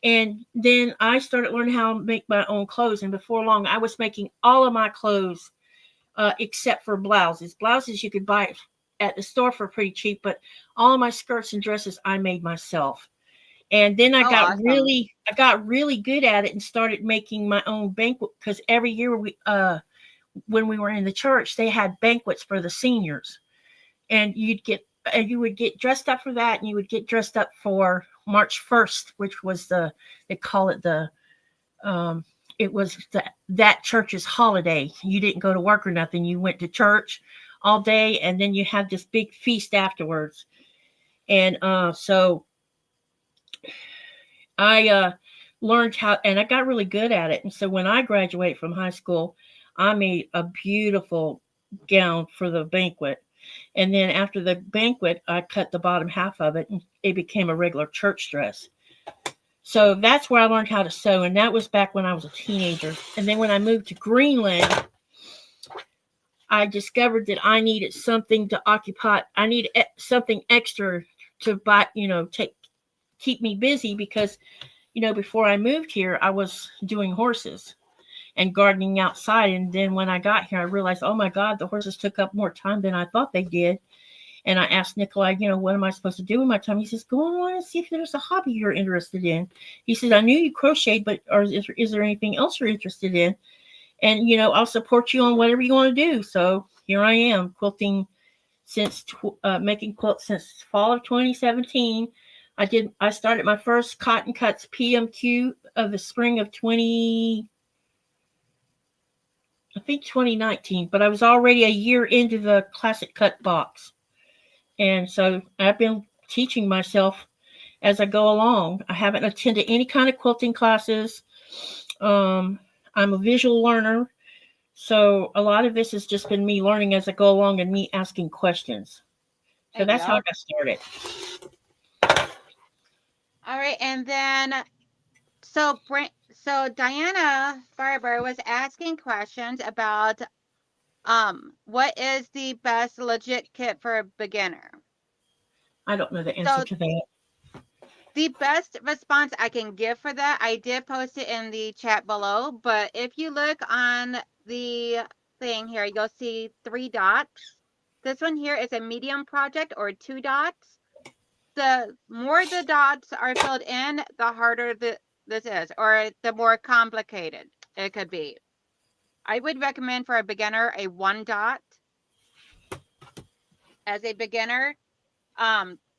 And then I started learning how to make my own clothes. And before long, I was making all of my clothes except for blouses. Blouses you could buy at the store for pretty cheap, but all of my skirts and dresses I made myself. And then Oh, awesome. I got really good at it and started making my own banquet because every year when we were in the church, they had banquets for the seniors, and you would get dressed up for that, and you would get dressed up for March 1st, which was they call it it was that church's holiday. You didn't go to work or nothing. You went to church all day, and then you had this big feast afterwards. And so I learned how, and I got really good at it. And so when I graduated from high school, I made a beautiful gown for the banquet. And then after the banquet, I cut the bottom half of it and it became a regular church dress. So that's where I learned how to sew. And that was back when I was a teenager. And then when I moved to Greenland, I discovered that I needed something to occupy. I needed something extra to buy, keep me busy because before I moved here, I was doing horses and gardening outside. And then when I got here, I realized, oh my God, the horses took up more time than I thought they did. And I asked Nikolai, what am I supposed to do with my time? He says, go on and see if there's a hobby you're interested in. He says, I knew you crocheted, but is there anything else you're interested in? And, I'll support you on whatever you want to do. So here I am quilting making quilts since fall of 2017. I started my first cotton cuts PMQ of the spring of 2019, but I was already a year into the classic cut box. And so I've been teaching myself as I go along. I haven't attended any kind of quilting classes. I'm a visual learner. So a lot of this has just been me learning as I go along and me asking questions. So There you that's how I go. got started. All right, and then so Diana Farber was asking questions about what is the best legit kit for a beginner? I don't know the answer So to that. the best response I can give for that, I did post it in the chat below, but if you look on the thing here, you'll see 3 dots. This one here is a medium project or 2 dots. The more the dots are filled in, the harder this is, or the more complicated it could be. I would recommend for a beginner a 1 dot as a beginner.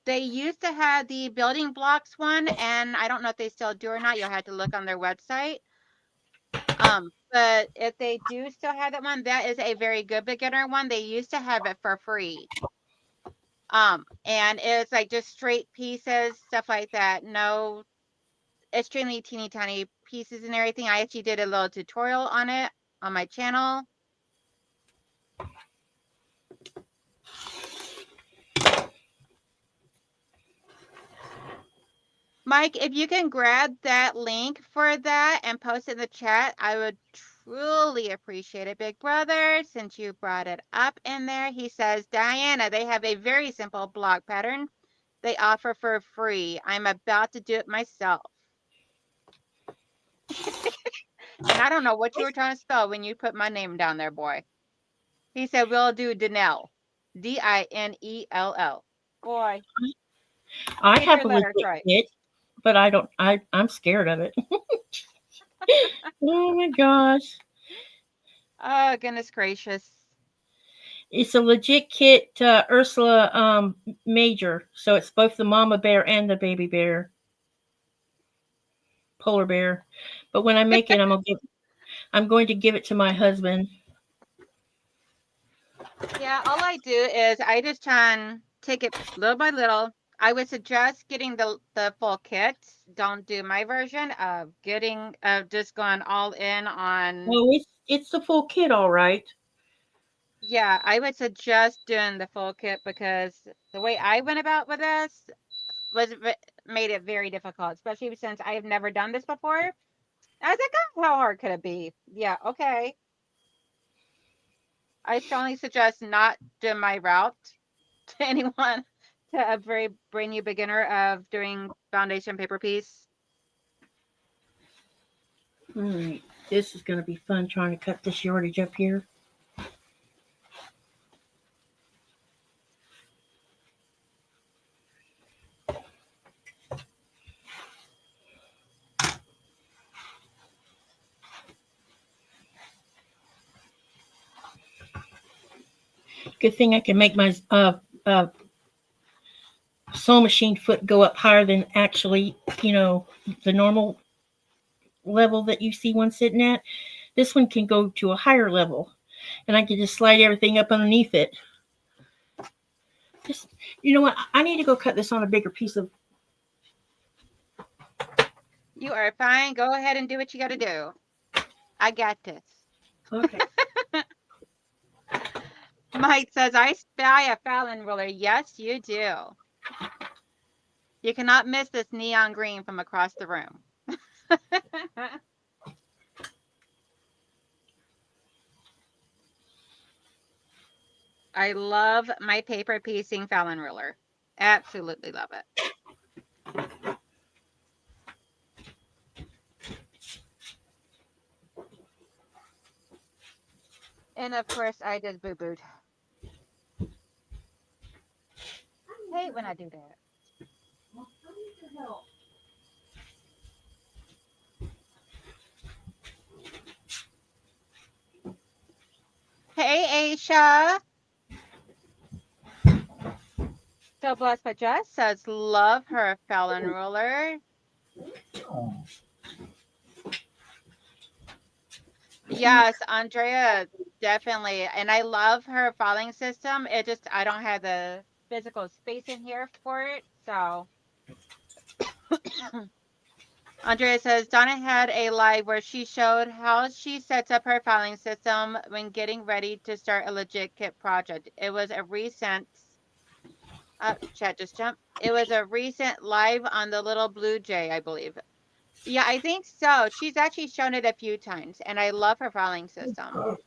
They used to have the building blocks one, and I don't know if they still do or not. You'll have to look on their website. But if they do still have that one, that is a very good beginner one. They used to have it for free. And it's like just straight pieces, stuff like that. No extremely teeny tiny pieces and everything. I actually did a little tutorial on it on my channel. Mike, if you can grab that link for that and post it in the chat, I would truly appreciate it. Big brother, since you brought it up in there, he says, Diana, they have a very simple block pattern they offer for free. I'm about to do it myself. And I don't know what you were trying to spell when you put my name down there, boy. He said, we'll do Donnell. Dinell. Boy, I get your have a letters legit right. kit, but I don't. I'm scared of it. Oh my gosh. Oh, goodness gracious. It's a legit kit, Ursula Major. So it's both the mama bear and the baby bear, polar bear. But when I make it, I'm going to give it to my husband. Yeah, all I do is I just try and take it little by little. I would suggest getting the full kit. Don't do my version of getting just going all in on. Oh, it's the full kit, all right. Yeah, I would suggest doing the full kit because the way I went about with this made it very difficult, especially since I have never done this before. I was like, oh, how hard could it be? Yeah, okay. I strongly suggest not doing my route to anyone, to a very brand new beginner of doing foundation paper piece. All right. This is going to be fun trying to cut this yardage up here. Good thing I can make my sewing machine foot go up higher than actually, the normal level that you see one sitting at. This one can go to a higher level, and I can just slide everything up underneath it. Just, you know what? I need to go cut this on a bigger piece of. You are fine. Go ahead and do what you got to do. I got this. Okay. Mike says, I spy a Fallon ruler. Yes, you do. You cannot miss this neon green from across the room. I love my paper piecing Fallon ruler. Absolutely love it. And of course, I just boo-booed. I hate when I do that. Hey, Aisha. So Blessed by Jess says, love her Fallon ruler. Yes, Andrea, definitely. And I love her filing system. It just, I don't have the physical space in here for it. So Andrea says, Donna had a live where she showed how she sets up her filing system when getting ready to start a legit kit project. It was a recent, chat just jumped. It was a recent live on the Little Blue Jay, I believe. Yeah, I think so. She's actually shown it a few times, and I love her filing system.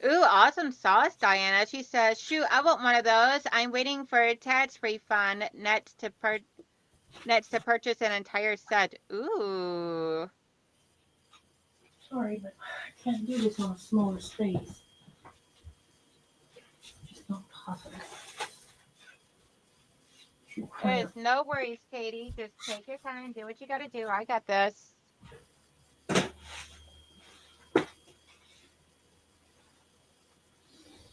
Ooh, awesome sauce, Diana. She says, shoot, I want one of those. I'm waiting for a tax refund. Nets to purchase an entire set. Ooh. Sorry, but I can't do this on a smaller space. Just not possible. There's no worries, Katie. Just take your time. Do what you got to do. I got this.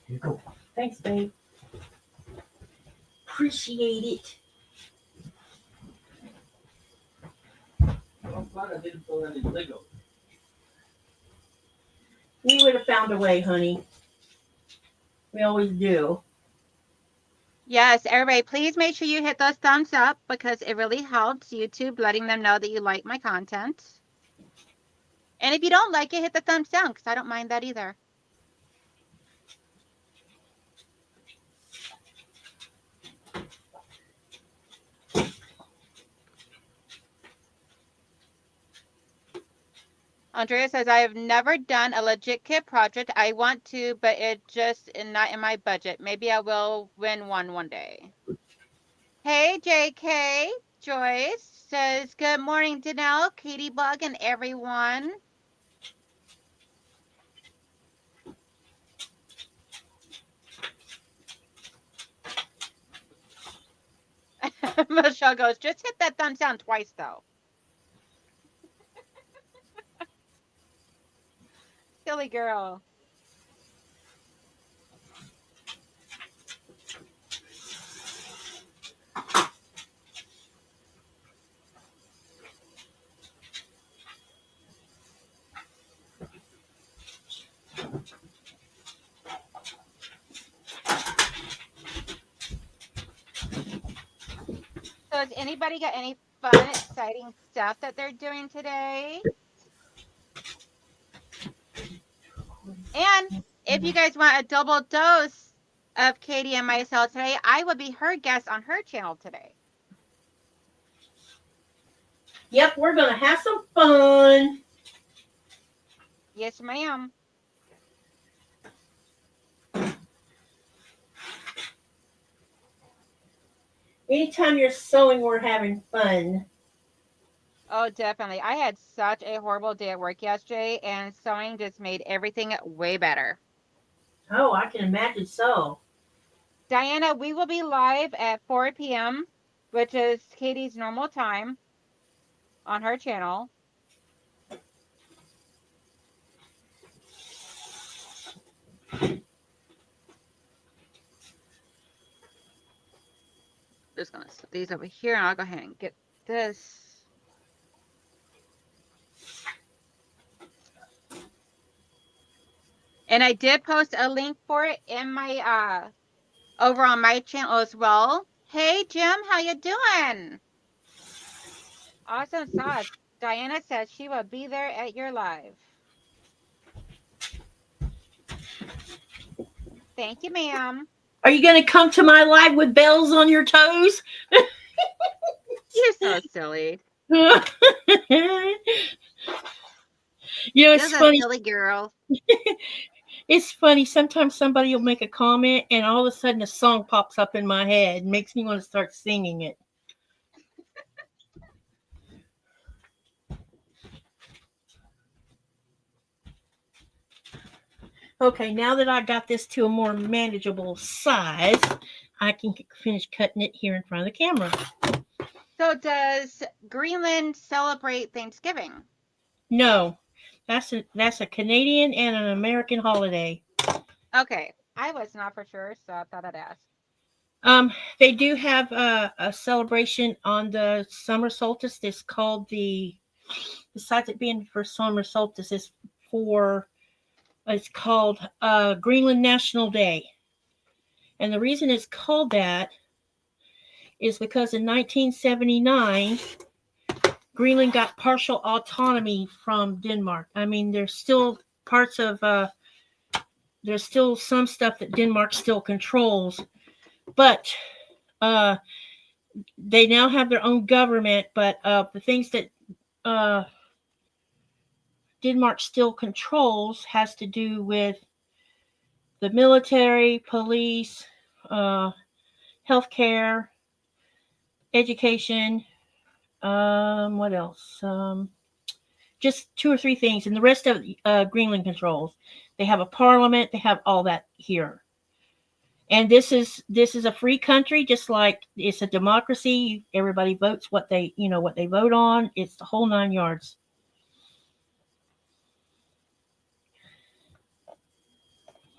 Here you go. Thanks, babe. Appreciate it. We would have found a way, honey. We always do. Yes, everybody, please make sure you hit those thumbs up because it really helps YouTube letting them know that you like my content. And if you don't like it, hit the thumbs down because I don't mind that either. Andrea says, I have never done a legit kit project. I want to, but it just is not in my budget. Maybe I will win one day. Hey, JK. Joyce says, good morning, Danelle, Katie Bug, and everyone. Michelle goes, just hit that thumbs down twice, though. Silly girl. So has anybody got any fun, exciting stuff that they're doing today? And if you guys want a double dose of Katie and myself today, I will be her guest on her channel today. Yep, we're going to have some fun. Yes, ma'am. Anytime you're sewing, we're having fun. Oh, definitely. I had such a horrible day at work yesterday, and sewing just made everything way better. Oh, I can imagine so. Diana, we will be live at 4 p.m., which is Katie's normal time on her channel. Just going to set these over here, and I'll go ahead and get this. And I did post a link for it in my over on my channel as well. Hey Jim, how you doing? Awesome sauce. Diana says she will be there at your live. Thank you, ma'am. Are you going to come to my live with bells on your toes? You're so silly. It's funny. A silly girl. It's funny. Sometimes somebody will make a comment, and all of a sudden a song pops up in my head and makes me want to start singing it. Okay, now that I got this to a more manageable size, I can finish cutting it here in front of the camera. So does Greenland celebrate Thanksgiving? No, that's a Canadian and an American holiday. Okay, I was not for sure, so I thought I'd ask. They do have a celebration on the summer solstice. It's called besides it being for summer solstice, it's called Greenland National Day. And the reason it's called that is because in 1979, Greenland got partial autonomy from Denmark. I mean, there's still parts of, there's still some stuff that Denmark still controls, but they now have their own government. But the things that Denmark still controls has to do with the military, police, healthcare, education. What else? Just 2 or 3 things, and the rest of Greenland controls. They have a parliament. They have all that here. And this is a free country, just like it's a democracy. Everybody votes what they vote on. It's the whole 9 yards.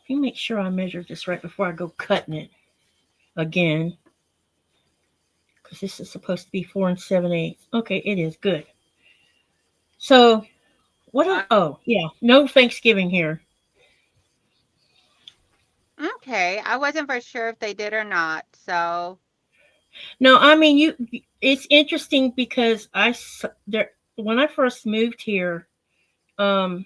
Let me make sure I measure this right before I go cutting it again, because this is supposed to be 4 7/8. Okay, it is good. So oh yeah, no Thanksgiving here. Okay, I wasn't for sure if they did or not. So, No, I mean it's interesting because there when I first moved here, um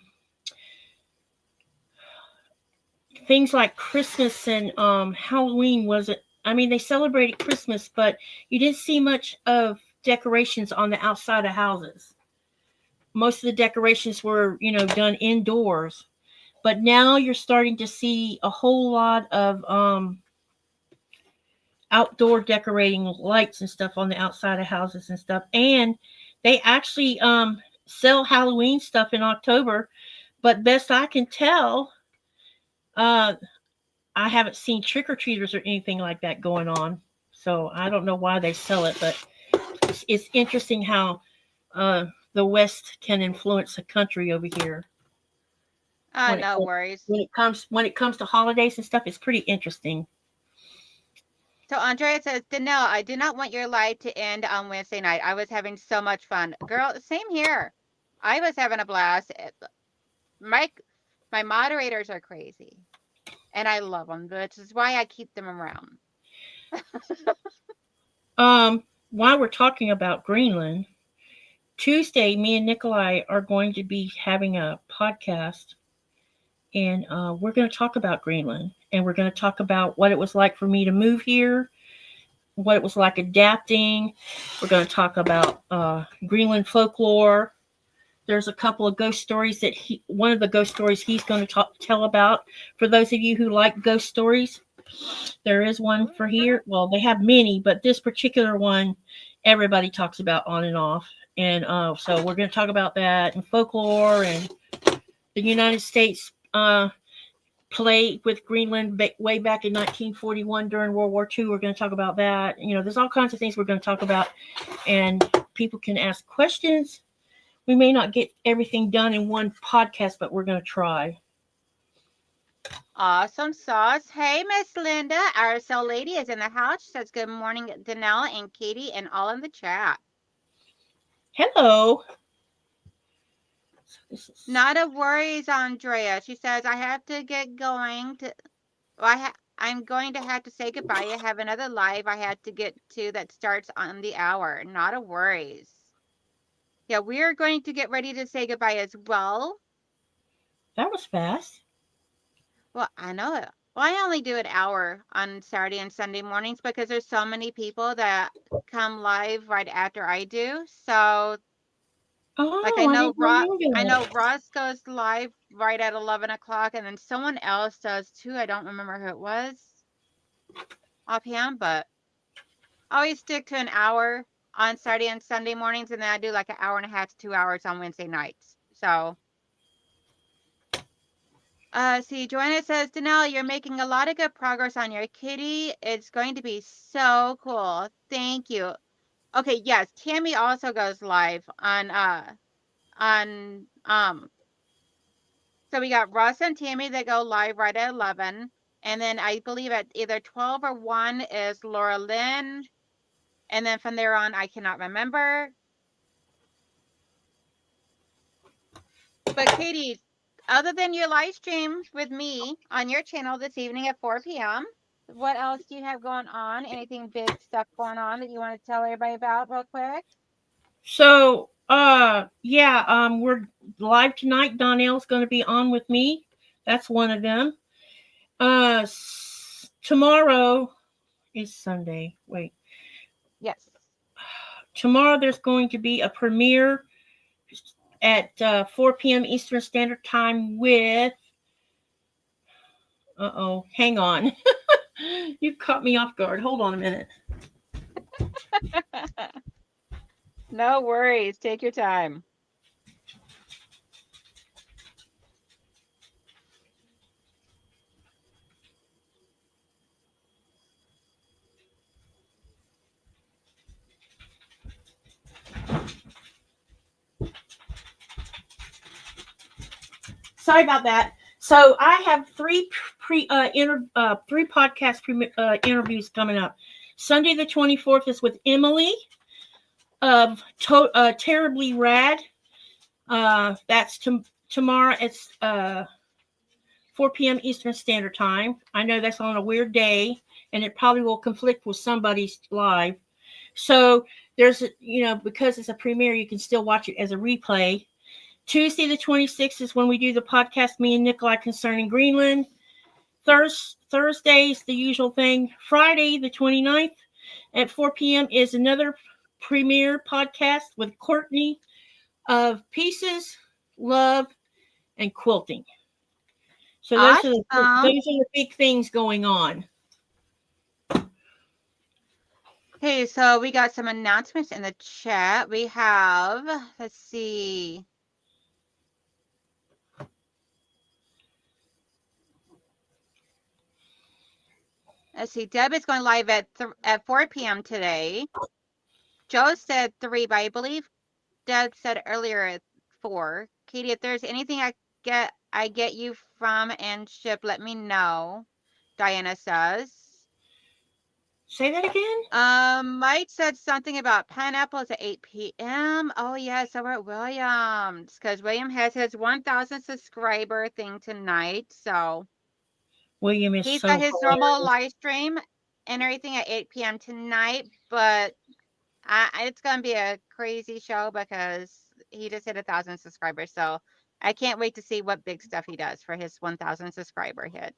things like Christmas and Halloween wasn't. I mean, they celebrated Christmas, but you didn't see much of decorations on the outside of houses. Most of the decorations were, done indoors. But now you're starting to see a whole lot of outdoor decorating, lights and stuff on the outside of houses and stuff. And they actually sell Halloween stuff in October. But best I can tell, uh, I haven't seen trick or treaters or anything like that going on. So I don't know why they sell it, but it's interesting how uh, the West can influence the country over here when it no worries. when it comes to holidays and stuff. It's pretty interesting. So Andrea says, Danelle, I did not want your live to end on Wednesday night. I was having so much fun. Girl, same here. I was having a blast. My my moderators are crazy, and I love them, which is why I keep them around. While we're talking about Greenland, Tuesday, me and Nikolai are going to be having a podcast, and we're going to talk about Greenland, and we're going to talk about what it was like for me to move here, what it was like adapting. We're going to talk about Greenland folklore. There's a couple of ghost stories one of the ghost stories he's going to tell about. For those of you who like ghost stories, there is one for here. Well, they have many, but this particular one, everybody talks about on and off. And so we're going to talk about that and folklore and the United States play with Greenland way back in 1941 during World War II. We're going to talk about that. There's all kinds of things we're going to talk about, and people can ask questions. We may not get everything done in one podcast, but we're going to try. Awesome sauce. Hey, Miss Linda, our cell lady is in the house. She says good morning, Danelle and Katie, and all in the chat. Hello. Not a worries, Andrea. She says I have to get going. I'm going to have to say goodbye. I have another live I had to get to that starts on the hour. Not a worries. Yeah, we are going to get ready to say goodbye as well. That was fast. Well, I know it. Well, I only do an hour on Saturday and Sunday mornings because there's so many people that come live right after I do. So, like I didn't know I that. know Ross goes live right at 11 o'clock, and then someone else does too. I don't remember who it was offhand, but I always stick to an hour on Saturday and Sunday mornings, and then I do like an hour and a half to 2 hours on Wednesday nights. So, see, Joanna says, Danelle, you're making a lot of good progress on your kitty. It's going to be so cool. Thank you. Okay, yes, Tammy also goes live on so we got Russ and Tammy that go live right at 11. And then I believe at either 12 or 1 is Laura Lynn. And then from there on, I cannot remember. But Katie, other than your live stream with me on your channel this evening at 4 p.m., what else do you have going on? Anything big stuff going on that you want to tell everybody about real quick? So, yeah, we're live tonight. Donnell's going to be on with me. That's one of them. Tomorrow is Sunday. Wait. Yes. Tomorrow there's going to be a premiere at 4 p.m. Eastern Standard Time with. Hang on. You caught me off guard. Hold on a minute. No worries. Take your time. Sorry about that. So I have three podcast interviews coming up. Sunday the 24th is with Emily of Terribly Rad. That's tomorrow. It's 4 p.m. Eastern Standard Time. I know that's on a weird day, and it probably will conflict with somebody's live. So there's, because it's a premiere, you can still watch it as a replay. Tuesday the 26th is when we do the podcast, me and Nikolai, concerning Greenland. Thursday's the usual thing. Friday the 29th at 4 p.m. is another premiere podcast with Courtney of Pieces, Love, and Quilting. So those are the big things going on. Okay, so we got some announcements in the chat. We have, let's see. Deb is going live at 4 p.m. today. Joe said 3, but I believe Deb said earlier at 4. Katie, if there's anything I get you from and ship, let me know. Diana says. Say that again? Mike said something about pineapples at 8 p.m. Oh, yes, over at Williams. Because William has his 1,000 subscriber thing tonight. So William is he's so got his hilarious. normal live stream and everything at 8 p.m. tonight. But it's going to be a crazy show because he just hit 1,000 subscribers. So I can't wait to see what big stuff he does for his 1,000 subscriber hits.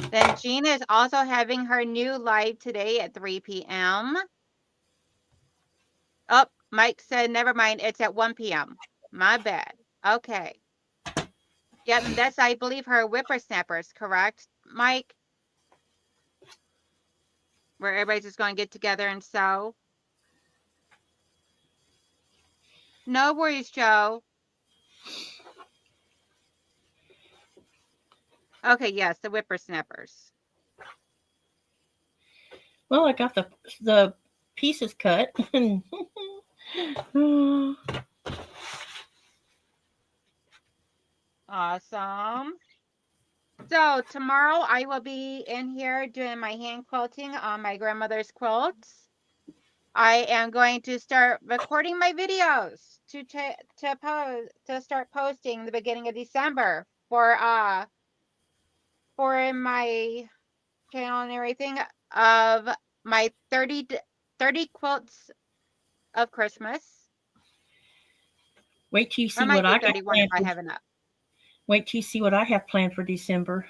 Then Gina is also having her new live today at 3 p.m. Oh, Mike said, never mind. It's at 1 p.m. My bad. Okay. Yep, and that's, I believe, her whippersnappers, correct, Mike? Where everybody's just going to get together and sew. No worries, Joe. Okay, yes, the whippersnappers. Well, I got the pieces cut. Awesome. So tomorrow I will be in here doing my hand quilting on my grandmother's quilts. I am going to start recording my videos to start posting the beginning of December for my channel and everything of my 30 quilts of Christmas. Wait till you see what I got 31 if I have enough. Wait till you see what I have planned for December.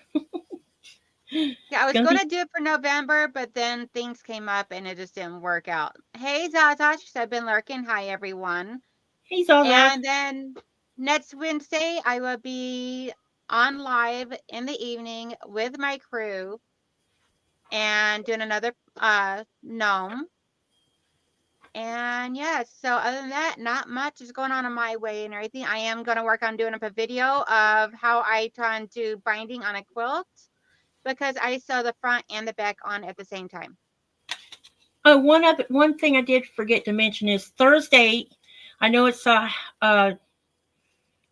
Yeah, I was going to do it for November, but then things came up and it just didn't work out. Hey, Zaza, she said, been lurking. Hi, everyone. Hey, Zaza. And then next Wednesday, I will be on live in the evening with my crew and doing another gnome. And yes, so other than that, not much is going on my way and everything. I am going to work on doing up a video of how I try and do binding on a quilt, because I sew the front and the back on at the same time. Oh, one thing I did forget to mention is Thursday. I know it's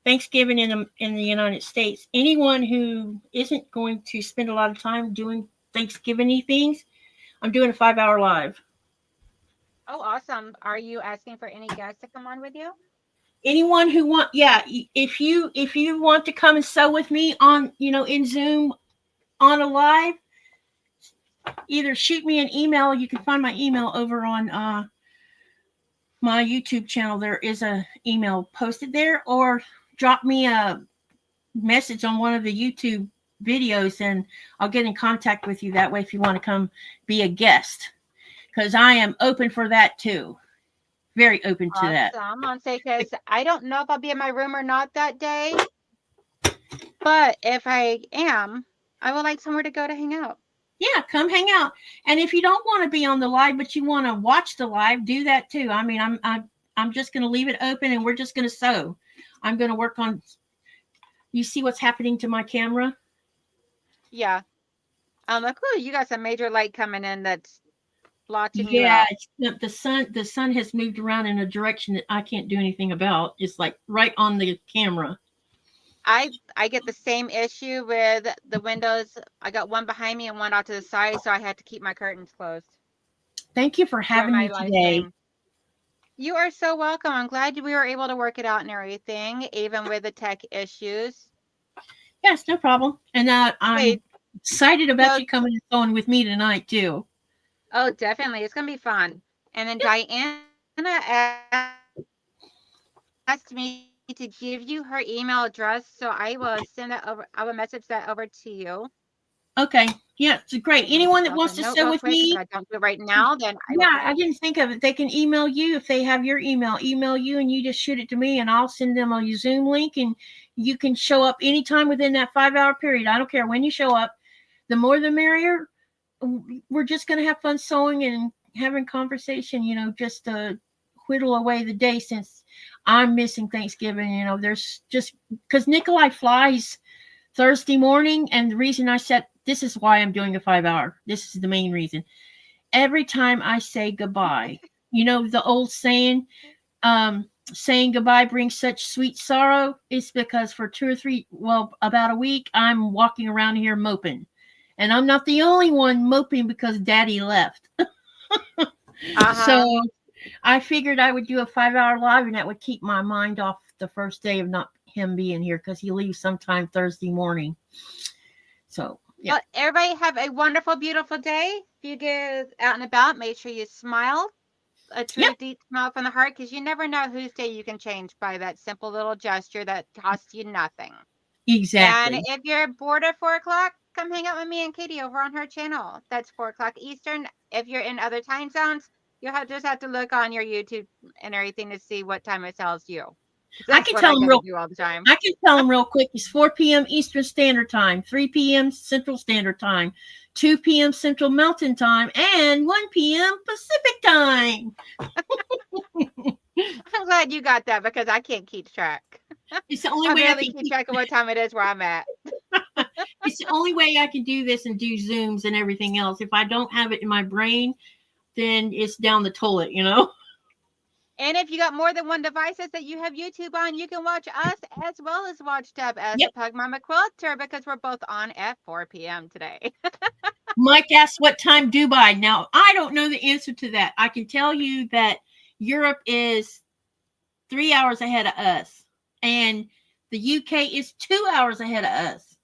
Thanksgiving in the United States. Anyone who isn't going to spend a lot of time doing Thanksgiving-y things, I'm doing a 5-hour live. Oh, awesome! Are you asking for any guests to come on with you? Anyone who if you want to come and sew with me on, in Zoom on a live, either shoot me an email. You can find my email over on my YouTube channel. There is a email posted there, or drop me a message on one of the YouTube videos and I'll get in contact with you that way if you want to come be a guest, because I am open for that too. Very open to that. I'm gonna say, because I don't know if I'll be in my room or not that day, but if I am, I would like somewhere to go to hang out. Yeah, come hang out. And if you don't want to be on the live, but you want to watch the live, do that too. I mean, I'm just going to leave it open and we're just going to sew. I'm going to work on. You see what's happening to my camera? Yeah. I'm like, oh, you got some major light coming in that's blotching you out. Yeah, the sun has moved around in a direction that I can't do anything about. It's like right on the camera. I get the same issue with the windows. I got one behind me and one out to the side, so I had to keep my curtains closed. Thank you for having me today. You are so welcome. I'm glad we were able to work it out and everything, even with the tech issues. Yes, no problem. And I'm Wait, excited about so you coming and going with me tonight too. oh, definitely, it's gonna be fun. And then Diana asked me to give you her email address, so I will send that over. I will message that over to you. Okay. Yeah, it's great. Let me Anyone make that myself wants a to note sew real with quick because if me, I don't do it right now, then I will yeah, I forget. didn't think of it. They can email you if they have your email you, and you just shoot it to me, and I'll send them a Zoom link, and you can show up anytime within that 5 hour period. I don't care when you show up. The more the merrier. We're just going to have fun sewing and having conversation, just to whittle away the day since I'm missing Thanksgiving. There's just because Nikolai flies Thursday morning. And the reason I said this is why I'm doing a 5 hour, this is the main reason. Every time I say goodbye, the old saying goodbye brings such sweet sorrow, is because for 2 or 3, well, about a week, I'm walking around here moping. And I'm not the only one moping because daddy left. Uh-huh. So I figured I would do a 5 hour live, and that would keep my mind off the first day of not him being here because he leaves sometime Thursday morning. So, yeah. Well, everybody have a wonderful, beautiful day. If you get out and about, make sure you smile. A true Yep, deep smile from the heart, because you never know whose day you can change by that simple little gesture that costs you nothing. And exactly. if you're bored at 4 o'clock, come hang out with me and Katie over on her channel. That's 4 o'clock Eastern. If you're in other time zones, just have to look on your YouTube and everything to see what time it tells you. 'Cause I that's can what tell I him gotta real do all the time. I can tell him real quick. It's 4 p.m. Eastern Standard Time, 3 p.m. Central Standard Time, 2 p.m. Central Mountain Time, and 1 p.m. Pacific Time. I'm glad you got that because I can't keep track. It's the only I way I barely can keep keep. track of what time it is where I'm at. It's the only way I can do this and do Zooms and everything else. If I don't have it in my brain, then it's down the toilet. And if you got more than one devices that you have YouTube on, you can watch us as well as watch Deb as Yep. the Pug Mama Quilter because we're both on at 4 p.m. today. Mike asked what time Dubai. Now, I don't know the answer to that. I can tell you that Europe is 3 hours ahead of us, and the UK is 2 hours ahead of us.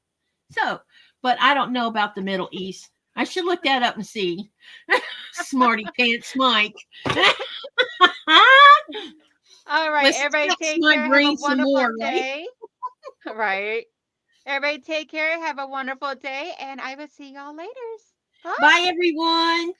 So, but I don't know about the Middle East. I should look that up and see. Smarty pants, Mike. All right, Let's everybody tax take my care. Have a brain some wonderful more, right? day. Right. Everybody take care. Have a wonderful day. And I will see y'all later. Bye. Bye, everyone.